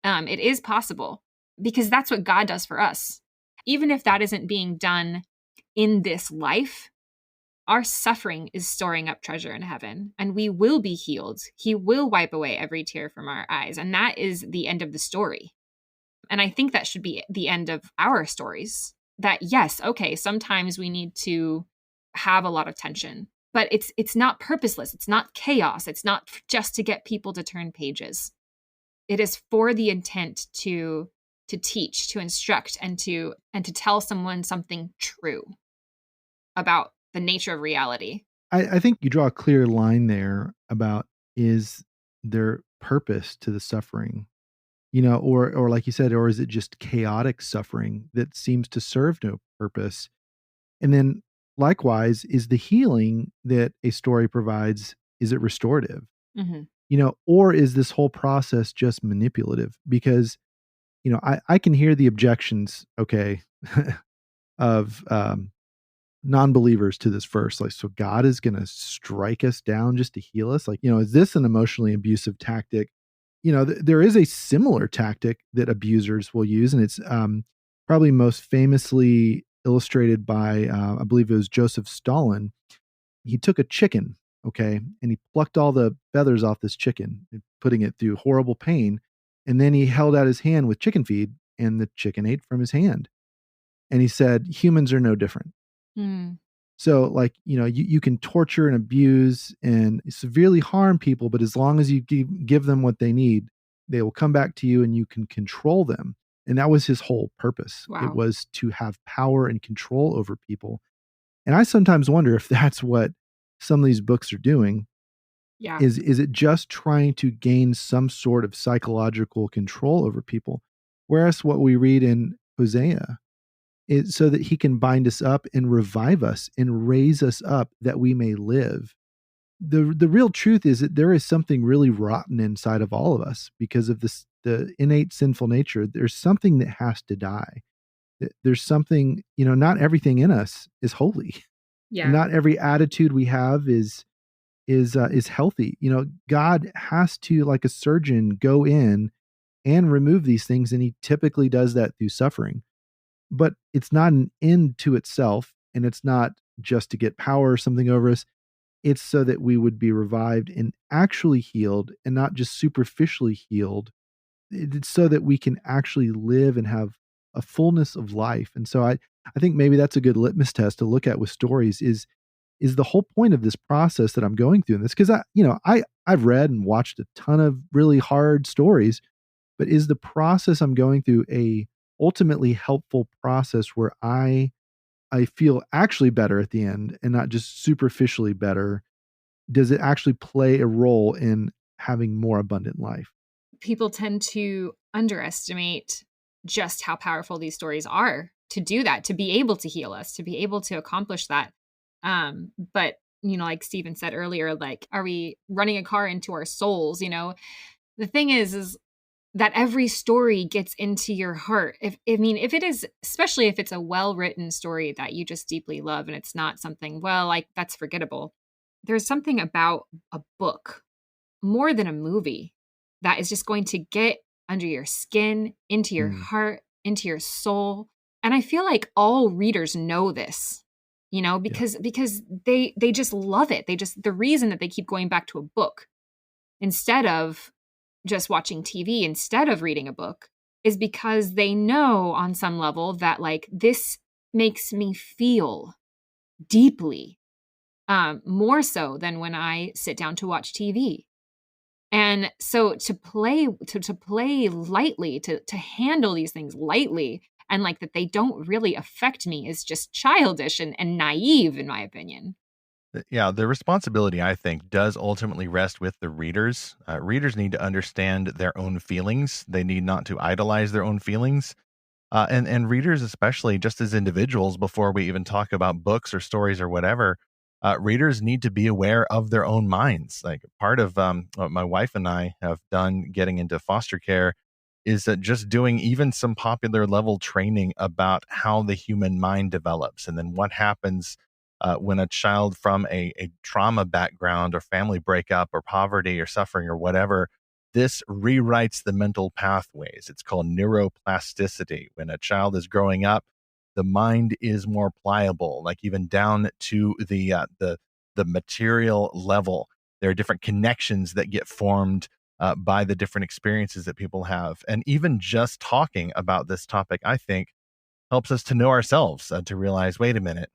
It is possible, because that's what God does for us. Even if that isn't being done in this life, our suffering is storing up treasure in heaven, and we will be healed. He will wipe away every tear from our eyes. And that is the end of the story. And I think that should be the end of our stories. That, yes, okay, sometimes we need to have a lot of tension, but it's not purposeless. It's not chaos. It's not just to get people to turn pages. It is for the intent to teach, to instruct, and to tell someone something true about the nature of reality. I think you draw a clear line there about, is there purpose to the suffering? You know, or like you said, or is it just chaotic suffering that seems to serve no purpose? And then likewise, is the healing that a story provides, is it restorative? Mm-hmm. You know, or is this whole process just manipulative? Because, you know, I can hear the objections, okay, of non-believers to this verse. Like, so God is going to strike us down just to heal us? Like, you know, is this an emotionally abusive tactic? You know, there is a similar tactic that abusers will use, and it's probably most famously illustrated by, I believe it was Joseph Stalin. He took a chicken, okay, and he plucked all the feathers off this chicken, putting it through horrible pain. And then he held out his hand with chicken feed, and the chicken ate from his hand. And he said, humans are no different. Mm. So, like, you know, you can torture and abuse and severely harm people, but as long as you give them what they need, they will come back to you and you can control them. And that was his whole purpose. Wow. It was to have power and control over people. And I sometimes wonder if that's what some of these books are doing. Yeah. Is it just trying to gain some sort of psychological control over people? Whereas what we read in Hosea is so that he can bind us up and revive us and raise us up that we may live. The real truth is that there is something really rotten inside of all of us because of the innate sinful nature. There's something that has to die. There's something, you know, not everything in us is holy. Yeah. And not every attitude we have is healthy. You know, God has to, like a surgeon, go in and remove these things, and he typically does that through suffering. But it's not an end to itself, and it's not just to get power or something over us. It's so that we would be revived and actually healed, and not just superficially healed. It's so that we can actually live and have a fullness of life. And so I think maybe that's a good litmus test to look at with stories is the whole point of this process that I'm going through in this. Because I've read and watched a ton of really hard stories, but is the process I'm going through a ultimately helpful process where I feel actually better at the end and not just superficially better? Does it actually play a role in having more abundant life? People tend to underestimate just how powerful these stories are to do that, to be able to heal us, to be able to accomplish that. But like Stephen said earlier, like, are we running a car into our souls? The thing is that every story gets into your heart. If it is, especially if it's a well-written story that you just deeply love and it's not something, well, like, that's forgettable. There's something about a book more than a movie that is just going to get under your skin, into your heart, into your soul. And I feel like all readers know this, because they just love it. The reason that they keep going back to a book instead of just watching TV, instead of reading a book, is because they know on some level that, like, this makes me feel deeply, more so than when I sit down to watch TV. And so to play lightly, to handle these things lightly, and like that they don't really affect me, is just childish and naive, in my opinion. Yeah, the responsibility, I think, does ultimately rest with the readers. Readers need to understand their own feelings. They need not to idolize their own feelings. And readers, especially just as individuals, before we even talk about books or stories or whatever, readers need to be aware of their own minds. Like, part of what my wife and I have done getting into foster care is just doing even some popular level training about how the human mind develops, and then what happens when a child from a trauma background or family breakup or poverty or suffering or whatever, this rewrites the mental pathways. It's called neuroplasticity. When a child is growing up, the mind is more pliable, like even down to the material level. There are different connections that get formed by the different experiences that people have. And even just talking about this topic, I think, helps us to know ourselves, to realize, wait a minute,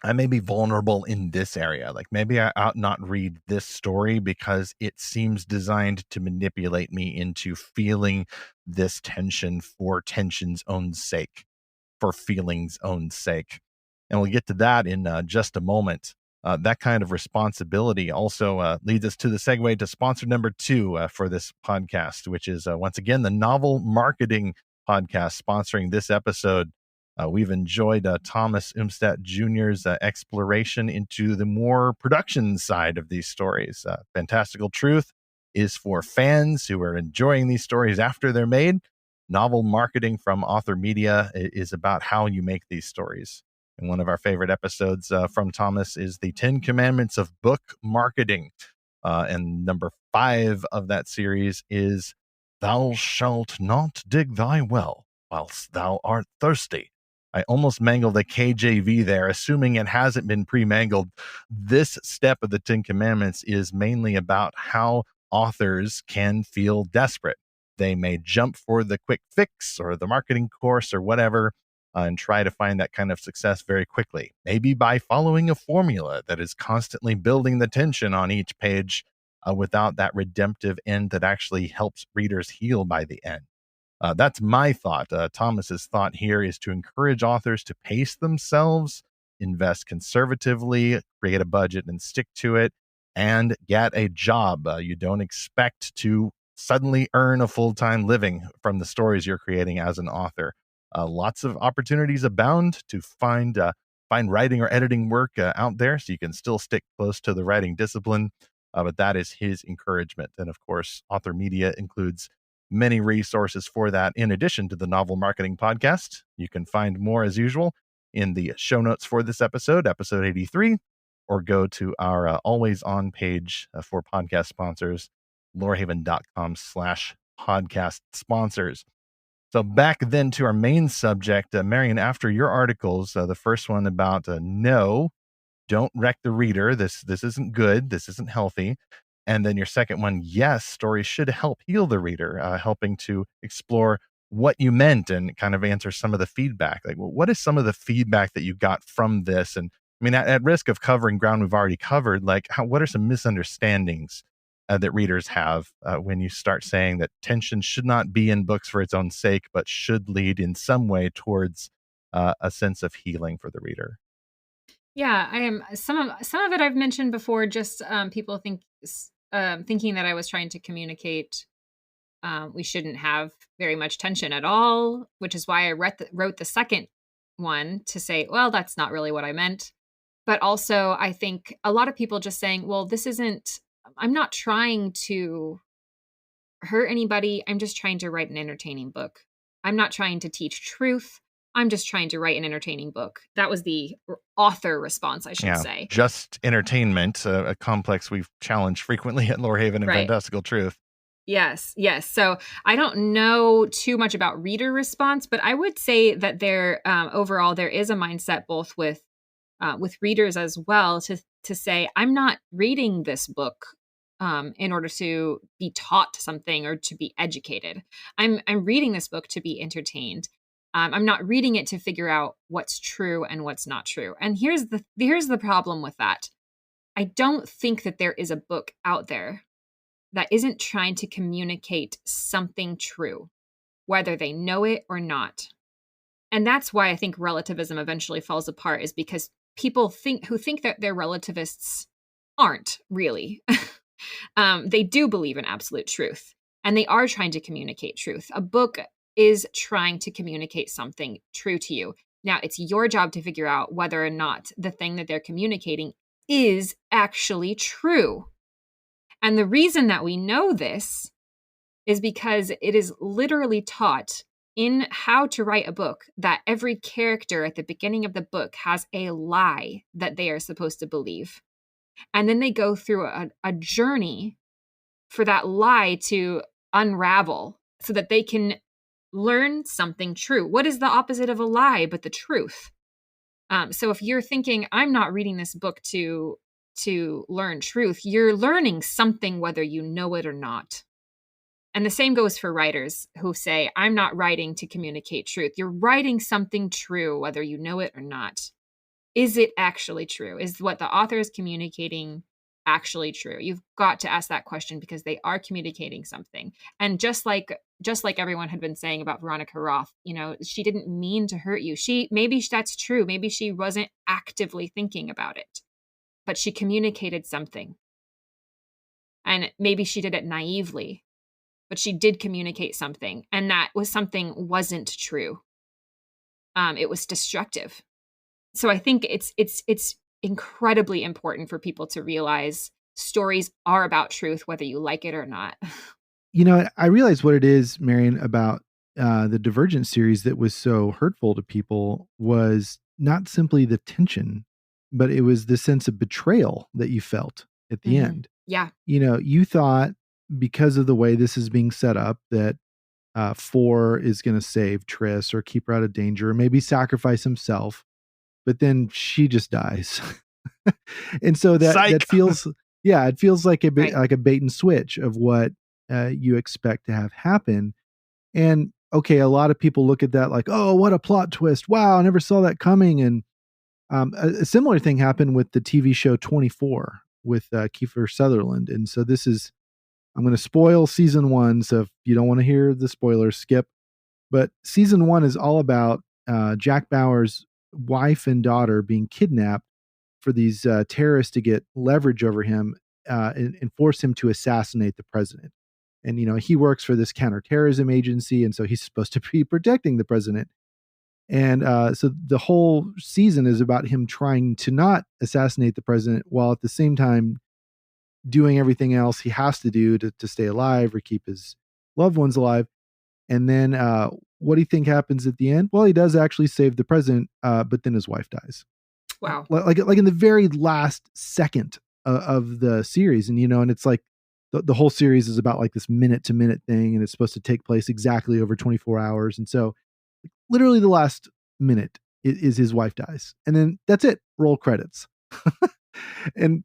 I may be vulnerable in this area. Like, maybe I ought not read this story because it seems designed to manipulate me into feeling this tension for tension's own sake, for feeling's own sake. And we'll get to that in just a moment. That kind of responsibility also leads us to the segue to sponsor number 2 for this podcast, which is once again the Novel Marketing Podcast sponsoring this episode. We've enjoyed Thomas Umstattd Jr.'s exploration into the more production side of these stories. Fantastical Truth is for fans who are enjoying these stories after they're made. Novel Marketing from Author Media is about how you make these stories. And one of our favorite episodes from Thomas is the 10 Commandments of Book Marketing. And number 5 of that series is, "Thou shalt not dig thy well whilst thou art thirsty." I almost mangled the KJV there, assuming it hasn't been pre-mangled. This step of the 10 Commandments is mainly about how authors can feel desperate. They may jump for the quick fix or the marketing course or whatever, and try to find that kind of success very quickly. Maybe by following a formula that is constantly building the tension on each page without that redemptive end that actually helps readers heal by the end. That's my thought. Thomas's thought here is to encourage authors to pace themselves, invest conservatively, create a budget and stick to it, and get a job. You don't expect to suddenly earn a full-time living from the stories you're creating as an author. Lots of opportunities abound to find writing or editing work out there, so you can still stick close to the writing discipline. But that is his encouragement. And of course, Author Media includes many resources for that in addition to the Novel Marketing Podcast. You can find more, as usual, in the show notes for this episode 83, or go to our always on page for podcast sponsors, lorehaven.com/podcast sponsors. So back then to our main subject, Marian, after your articles, the first one about no, don't wreck the reader. This isn't good. This isn't healthy. And then your second one, yes, stories should help heal the reader, helping to explore what you meant and kind of answer some of the feedback. Like, well, what is some of the feedback that you got from this? And I mean, at risk of covering ground we've already covered, like, what are some misunderstandings that readers have when you start saying that tension should not be in books for its own sake, but should lead in some way towards a sense of healing for the reader? Yeah, I am. Some of it I've mentioned before. Just people thinking that I was trying to communicate we shouldn't have very much tension at all, which is why I wrote the second one to say, well, that's not really what I meant. But also, I think a lot of people just saying, well, I'm not trying to hurt anybody. I'm just trying to write an entertaining book. I'm not trying to teach truth. I'm just trying to write an entertaining book. That was the author response, I should say. Just entertainment, a complex we've challenged frequently at Lorehaven and Fantastical Truth. Yes. So I don't know too much about reader response, but I would say that overall there is a mindset both with readers as well to say, I'm not reading this book in order to be taught something or to be educated. I'm reading this book to be entertained. I'm not reading it to figure out what's true and what's not true. And here's the problem with that. I don't think that there is a book out there that isn't trying to communicate something true, whether they know it or not. And that's why I think relativism eventually falls apart, is because people who think that they're relativists aren't really. They do believe in absolute truth, and they are trying to communicate truth. A book is trying to communicate something true to you. Now, it's your job to figure out whether or not the thing that they're communicating is actually true. And the reason that we know this is because it is literally taught in How to Write a Book that every character at the beginning of the book has a lie that they are supposed to believe. And then they go through a journey for that lie to unravel so that they can learn something true. What is the opposite of a lie but the truth? So if you're thinking, I'm not reading this book to learn truth, you're learning something whether you know it or not. And the same goes for writers who say, I'm not writing to communicate truth. You're writing something true whether you know it or not. Is it actually true? Is what the author is communicating actually true? You've got to ask that question because they are communicating something. And just like everyone had been saying about Veronica Roth, she didn't mean to hurt you. Maybe that's true. Maybe she wasn't actively thinking about it, but she communicated something. And maybe she did it naively, but she did communicate something. And that was something wasn't true. It was destructive. So I think it's incredibly important for people to realize stories are about truth, whether you like it or not. I realized what it is, Marian, about the Divergent series that was so hurtful to people was not simply the tension, but it was the sense of betrayal that you felt at the end. Yeah. You thought because of the way this is being set up that Four is going to save Triss or keep her out of danger or maybe sacrifice himself. But then she just dies. And so that feels, it feels like a bit like a bait and switch of what you expect to have happen. And okay, a lot of people look at that like, oh, what a plot twist. Wow, I never saw that coming. And a similar thing happened with the TV show 24 with Kiefer Sutherland. And so I'm going to spoil season 1. So if you don't want to hear the spoilers, skip. But season 1 is all about Jack Bauer's wife and daughter being kidnapped for these terrorists to get leverage over him and force him to assassinate the president. And, he works for this counterterrorism agency. And so he's supposed to be protecting the president. And so the whole season is about him trying to not assassinate the president while at the same time doing everything else he has to do to stay alive or keep his loved ones alive. And then what do you think happens at the end? Well, he does actually save the president, but then his wife dies. Wow. Like in the very last second of the series. And, and it's like the whole series is about like this minute to minute thing. And it's supposed to take place exactly over 24 hours. And so literally the last minute is his wife dies. And then that's it. Roll credits. And,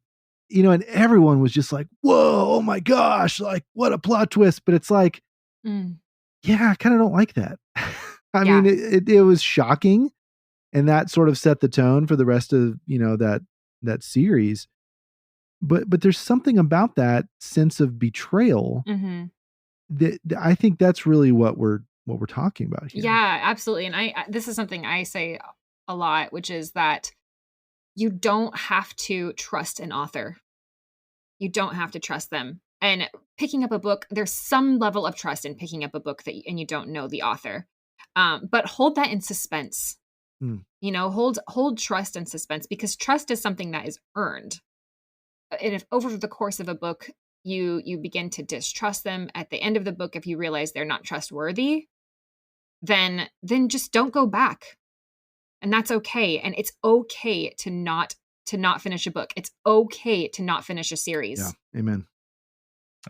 and everyone was just like, whoa, oh my gosh, like what a plot twist. But it's like, yeah, I kind of don't like that. I mean, it was shocking, and that sort of set the tone for the rest of, that series. But there's something about that sense of betrayal that I think that's really what we're talking about here. Yeah, absolutely. And this is something I say a lot, which is that you don't have to trust an author. You don't have to trust them. And picking up a book, there's some level of trust in picking up a book and you don't know the author. But hold that in suspense. Hold trust and suspense, because trust is something that is earned. And if over the course of a book, you begin to distrust them at the end of the book, if you realize they're not trustworthy, then just don't go back. And that's okay. And it's okay to not finish a book. It's okay to not finish a series. Yeah. Amen.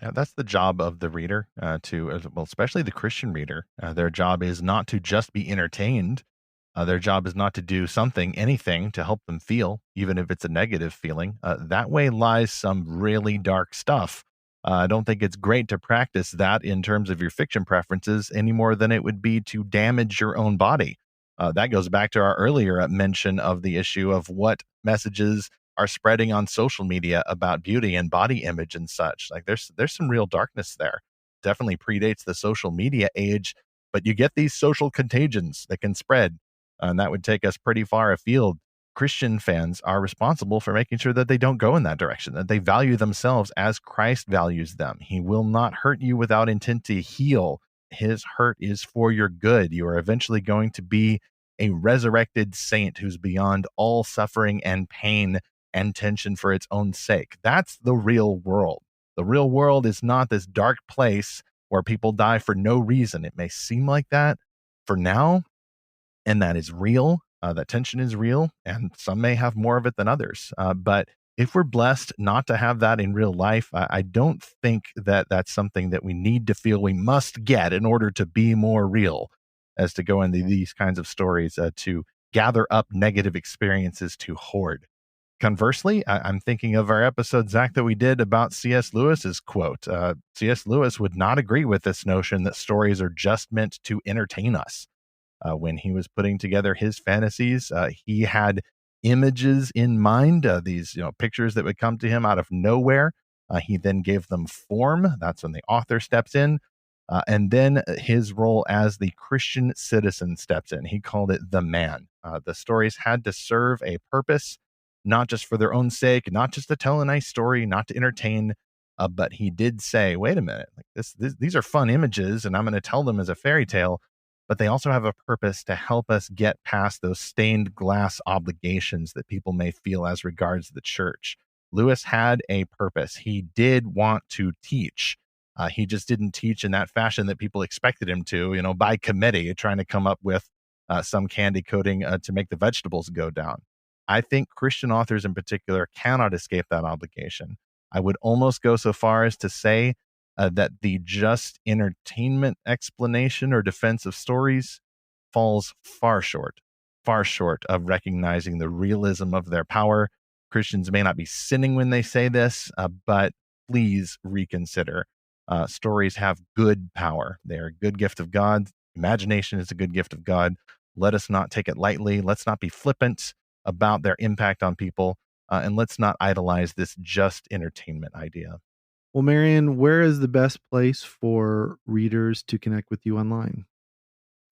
Yeah, that's the job of the reader, especially the Christian reader. Their job is not to just be entertained. Their job is not to do anything to help them feel, even if it's a negative feeling. That way lies some really dark stuff. I don't think it's great to practice that in terms of your fiction preferences any more than it would be to damage your own body. That goes back to our earlier mention of the issue of what messages are spreading on social media about beauty and body image and such. Like there's some real darkness there. Definitely predates the social media age, but you get these social contagions that can spread, and that would take us pretty far afield. Christian fans are responsible for making sure that they don't go in that direction, that they value themselves as Christ values them. He will not hurt you without intent to heal. His hurt is for your good. You are eventually going to be a resurrected saint who's beyond all suffering and pain and tension for its own sake. That's the real world. The real world is not this dark place where people die for no reason. It may seem like that for now, and that is real. That tension is real, and some may have more of it than others. But if we're blessed not to have that in real life, I don't think that that's something that we need to feel we must get in order to be more real, as to go into these kinds of stories to gather up negative experiences to hoard. Conversely, I'm thinking of our episode, Zach, that we did about C.S. Lewis's quote. C.S. Lewis would not agree with this notion that stories are just meant to entertain us. When he was putting together his fantasies, he had images in mind, these pictures that would come to him out of nowhere. He then gave them form. That's when the author steps in. And then his role as the Christian citizen steps in. He called it the man. The stories had to serve a purpose, not just for their own sake, not just to tell a nice story, not to entertain, but he did say, wait a minute, like these are fun images, and I'm going to tell them as a fairy tale, but they also have a purpose to help us get past those stained glass obligations that people may feel as regards the church. Lewis had a purpose. He did want to teach. He just didn't teach in that fashion that people expected him to, by committee, trying to come up with some candy coating to make the vegetables go down. I think Christian authors in particular cannot escape that obligation. I would almost go so far as to say that the just entertainment explanation or defense of stories falls far short of recognizing the realism of their power. Christians may not be sinning when they say this, but please reconsider. Stories have good power. They are a good gift of God. Imagination is a good gift of God. Let us not take it lightly. Let's not be flippant about their impact on people. And let's not idolize this just entertainment idea. Well, Marian, where is the best place for readers to connect with you online?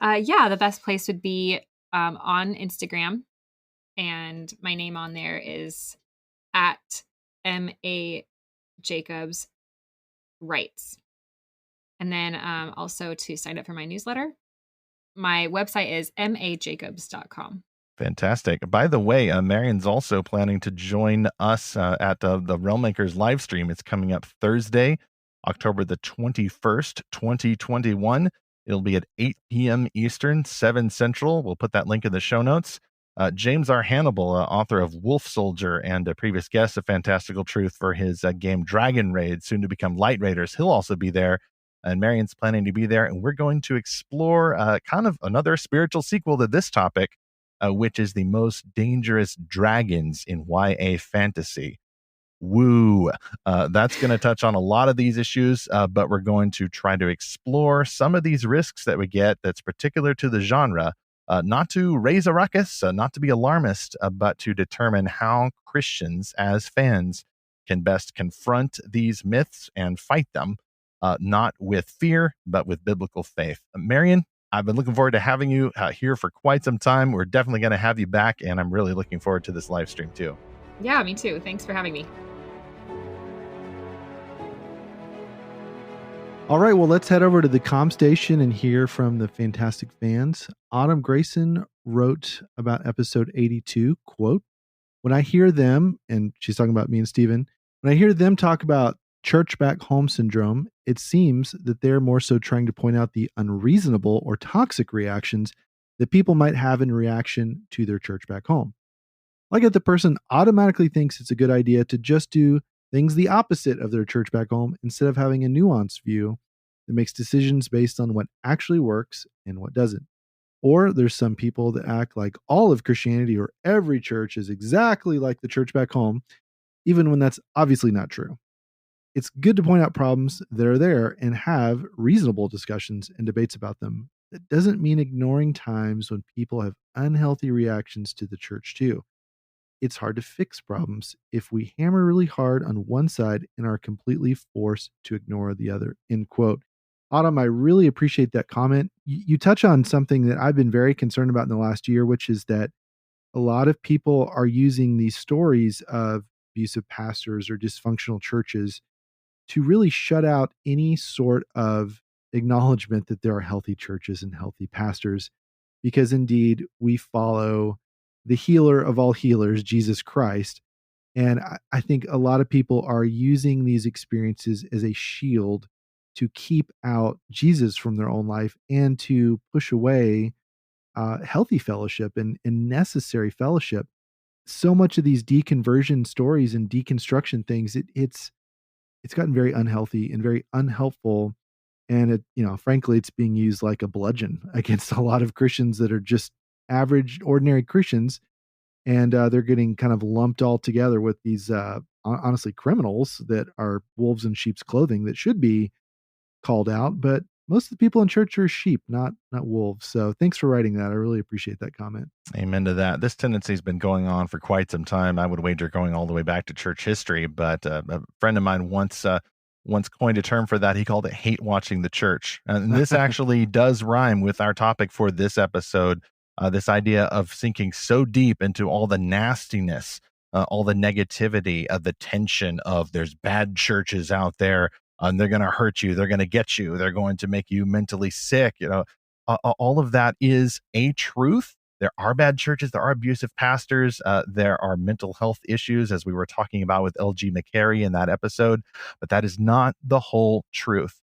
The best place would be on Instagram. And my name on there is at M.A. Jacobs Writes. And then also to sign up for my newsletter, my website is majacobs.com. Fantastic. By the way, Marian's also planning to join us at the Realmmakers live stream. It's coming up Thursday, October the 21st, 2021. It'll be at 8 p.m. Eastern, 7 Central. We'll put that link in the show notes. James R. Hannibal, author of Wolf Soldier and a previous guest of Fantastical Truth for his game Dragon Raid, soon to become Light Raiders, he'll also be there. And Marian's planning to be there. And we're going to explore kind of another spiritual sequel to this topic, which is the most dangerous dragons in YA fantasy. Woo! That's going to touch on a lot of these issues, but we're going to try to explore some of these risks that we get that's particular to the genre, not to raise a ruckus, not to be alarmist, but to determine how Christians as fans can best confront these myths and fight them, not with fear, but with biblical faith. Marian, I've been looking forward to having you here for quite some time. We're definitely going to have you back, and I'm really looking forward to this live stream too. Yeah, me too. Thanks for having me. All right, well, let's head over to the comm station and hear from the Fantastic fans. Autumn Grayson wrote about episode 82, quote, "When I hear them," and she's talking about me and Steven, "when I hear them talk about church back home syndrome, it seems that they're more so trying to point out the unreasonable or toxic reactions that people might have in reaction to their church back home. Like if the person automatically thinks it's a good idea to just do things the opposite of their church back home instead of having a nuanced view that makes decisions based on what actually works and what doesn't. Or there's some people that act like all of Christianity or every church is exactly like the church back home, even when that's obviously not true. It's good to point out problems that are there and have reasonable discussions and debates about them. That doesn't mean ignoring times when people have unhealthy reactions to the church too. It's hard to fix problems if we hammer really hard on one side and are completely forced to ignore the other." End quote. Autumn, I really appreciate that comment. You touch on something that I've been very concerned about in the last year, which is that a lot of people are using these stories of abusive pastors or dysfunctional churches to really shut out any sort of acknowledgement that there are healthy churches and healthy pastors, because indeed we follow the healer of all healers, Jesus Christ. And I think a lot of people are using these experiences as a shield to keep out Jesus from their own life and to push away healthy fellowship and necessary fellowship. So much of these deconversion stories and deconstruction things, it's gotten very unhealthy and very unhelpful. And frankly, it's being used like a bludgeon against a lot of Christians that are just average, ordinary Christians. And they're getting kind of lumped all together with these, honestly, criminals that are wolves in sheep's clothing that should be called out. But most of the people in church are sheep, not wolves. So thanks for writing that. I really appreciate that comment. Amen to that. This tendency has been going on for quite some time. I would wager going all the way back to church history. But a friend of mine once coined a term for that. He called it hate watching the church. And this actually does rhyme with our topic for this episode. This idea of sinking so deep into all the nastiness, all the negativity, the tension of there's bad churches out there. And they're going to hurt you. They're going to get you. They're going to make you mentally sick. All of that is a truth. There are bad churches. There are abusive pastors. There are mental health issues, as we were talking about with L.G. McCary in that episode. But that is not the whole truth.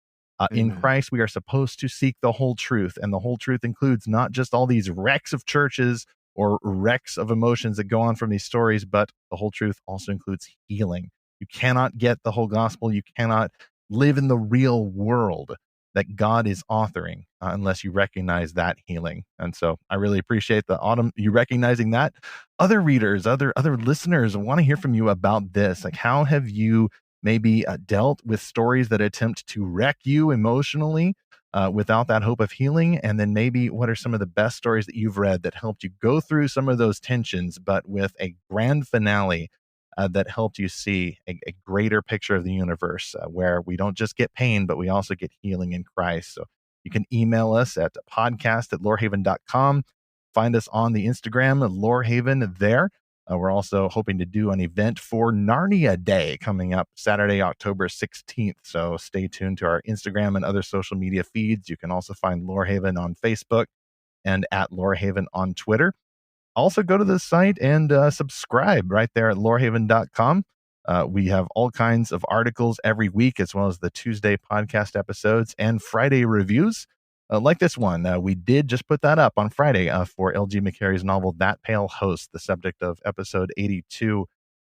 In Christ, we are supposed to seek the whole truth. And the whole truth includes not just all these wrecks of churches or wrecks of emotions that go on from these stories, but the whole truth also includes healing. You cannot get the whole gospel. You cannot live in the real world that God is authoring unless you recognize that healing. And so I really appreciate Autumn, you recognizing that. Other readers, other listeners, I want to hear from you about this. Like, how have you maybe dealt with stories that attempt to wreck you emotionally without that hope of healing? And then maybe what are some of the best stories that you've read that helped you go through some of those tensions, but with a grand finale that helped you see a greater picture of the universe where we don't just get pain, but we also get healing in Christ. So you can email us at podcast@lorehaven.com. Find us on the Instagram at Lorehaven there. We're also hoping to do an event for Narnia Day coming up Saturday, October 16th. So stay tuned to our Instagram and other social media feeds. You can also find Lorehaven on Facebook and at Lorehaven on Twitter. Also go to the site and subscribe right there at lorehaven.com. We have all kinds of articles every week, as well as the Tuesday podcast episodes and Friday reviews. Like this one, we did just put that up on Friday for L.G. McCary's novel, That Pale Host, the subject of episode 82,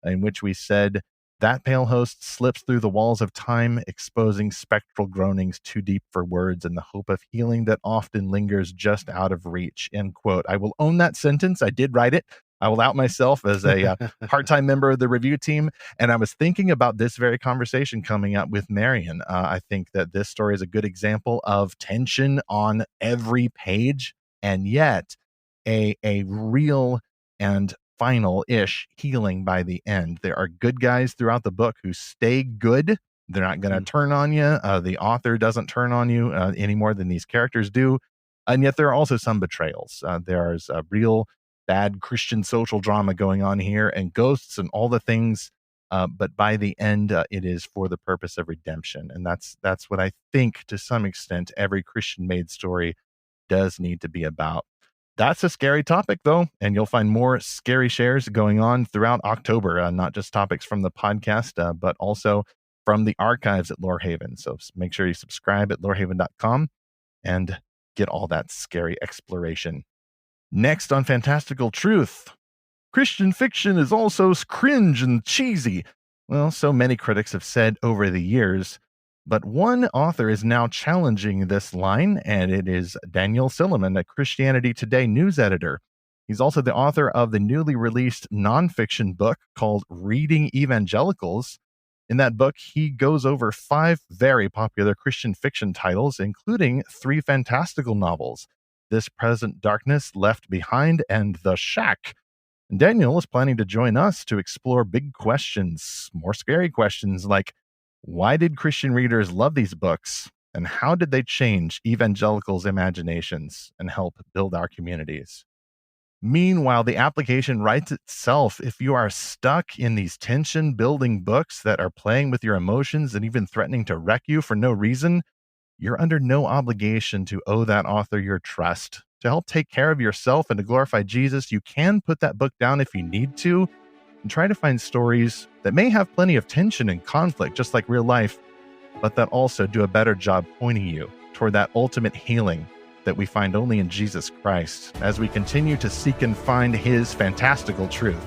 in which we said, that pale host slips through the walls of time, exposing spectral groanings too deep for words and the hope of healing that often lingers just out of reach, end quote. I will own that sentence. I did write it. I will out myself as a part-time member of the review team. And I was thinking about this very conversation coming up with Marian. I think that this story is a good example of tension on every page, and yet a real and final-ish healing by the end. There are good guys throughout the book who stay good. They're not going to turn on you. The author doesn't turn on you any more than these characters do. And yet there are also some betrayals. There's a real bad Christian social drama going on here, and ghosts and all the things but by the end, it is for the purpose of redemption. And that's what I think, to some extent, every Christian-made story does need to be about. That's a scary topic, though, and you'll find more scary shares going on throughout October, not just topics from the podcast, but also from the archives at Lorehaven. So make sure you subscribe at lorehaven.com and get all that scary exploration. Next on Fantastical Truth, Christian fiction is also cringe and cheesy. Well, so many critics have said over the years, but one author is now challenging this line, and it is Daniel Silliman, a Christianity Today news editor. He's also the author of the newly released nonfiction book called Reading Evangelicals. In that book, he goes over 5 very popular Christian fiction titles, including 3 fantastical novels, This Present Darkness, Left Behind, and The Shack. And Daniel is planning to join us to explore big questions, more scary questions like, why did Christian readers love these books? And how did they change evangelicals' imaginations and help build our communities? Meanwhile, the application writes itself. If you are stuck in these tension-building books that are playing with your emotions and even threatening to wreck you for no reason, you're under no obligation to owe that author your trust. To help take care of yourself and to glorify Jesus, you can put that book down if you need to, and try to find stories that may have plenty of tension and conflict, just like real life, but that also do a better job pointing you toward that ultimate healing that we find only in Jesus Christ as we continue to seek and find his fantastical truth.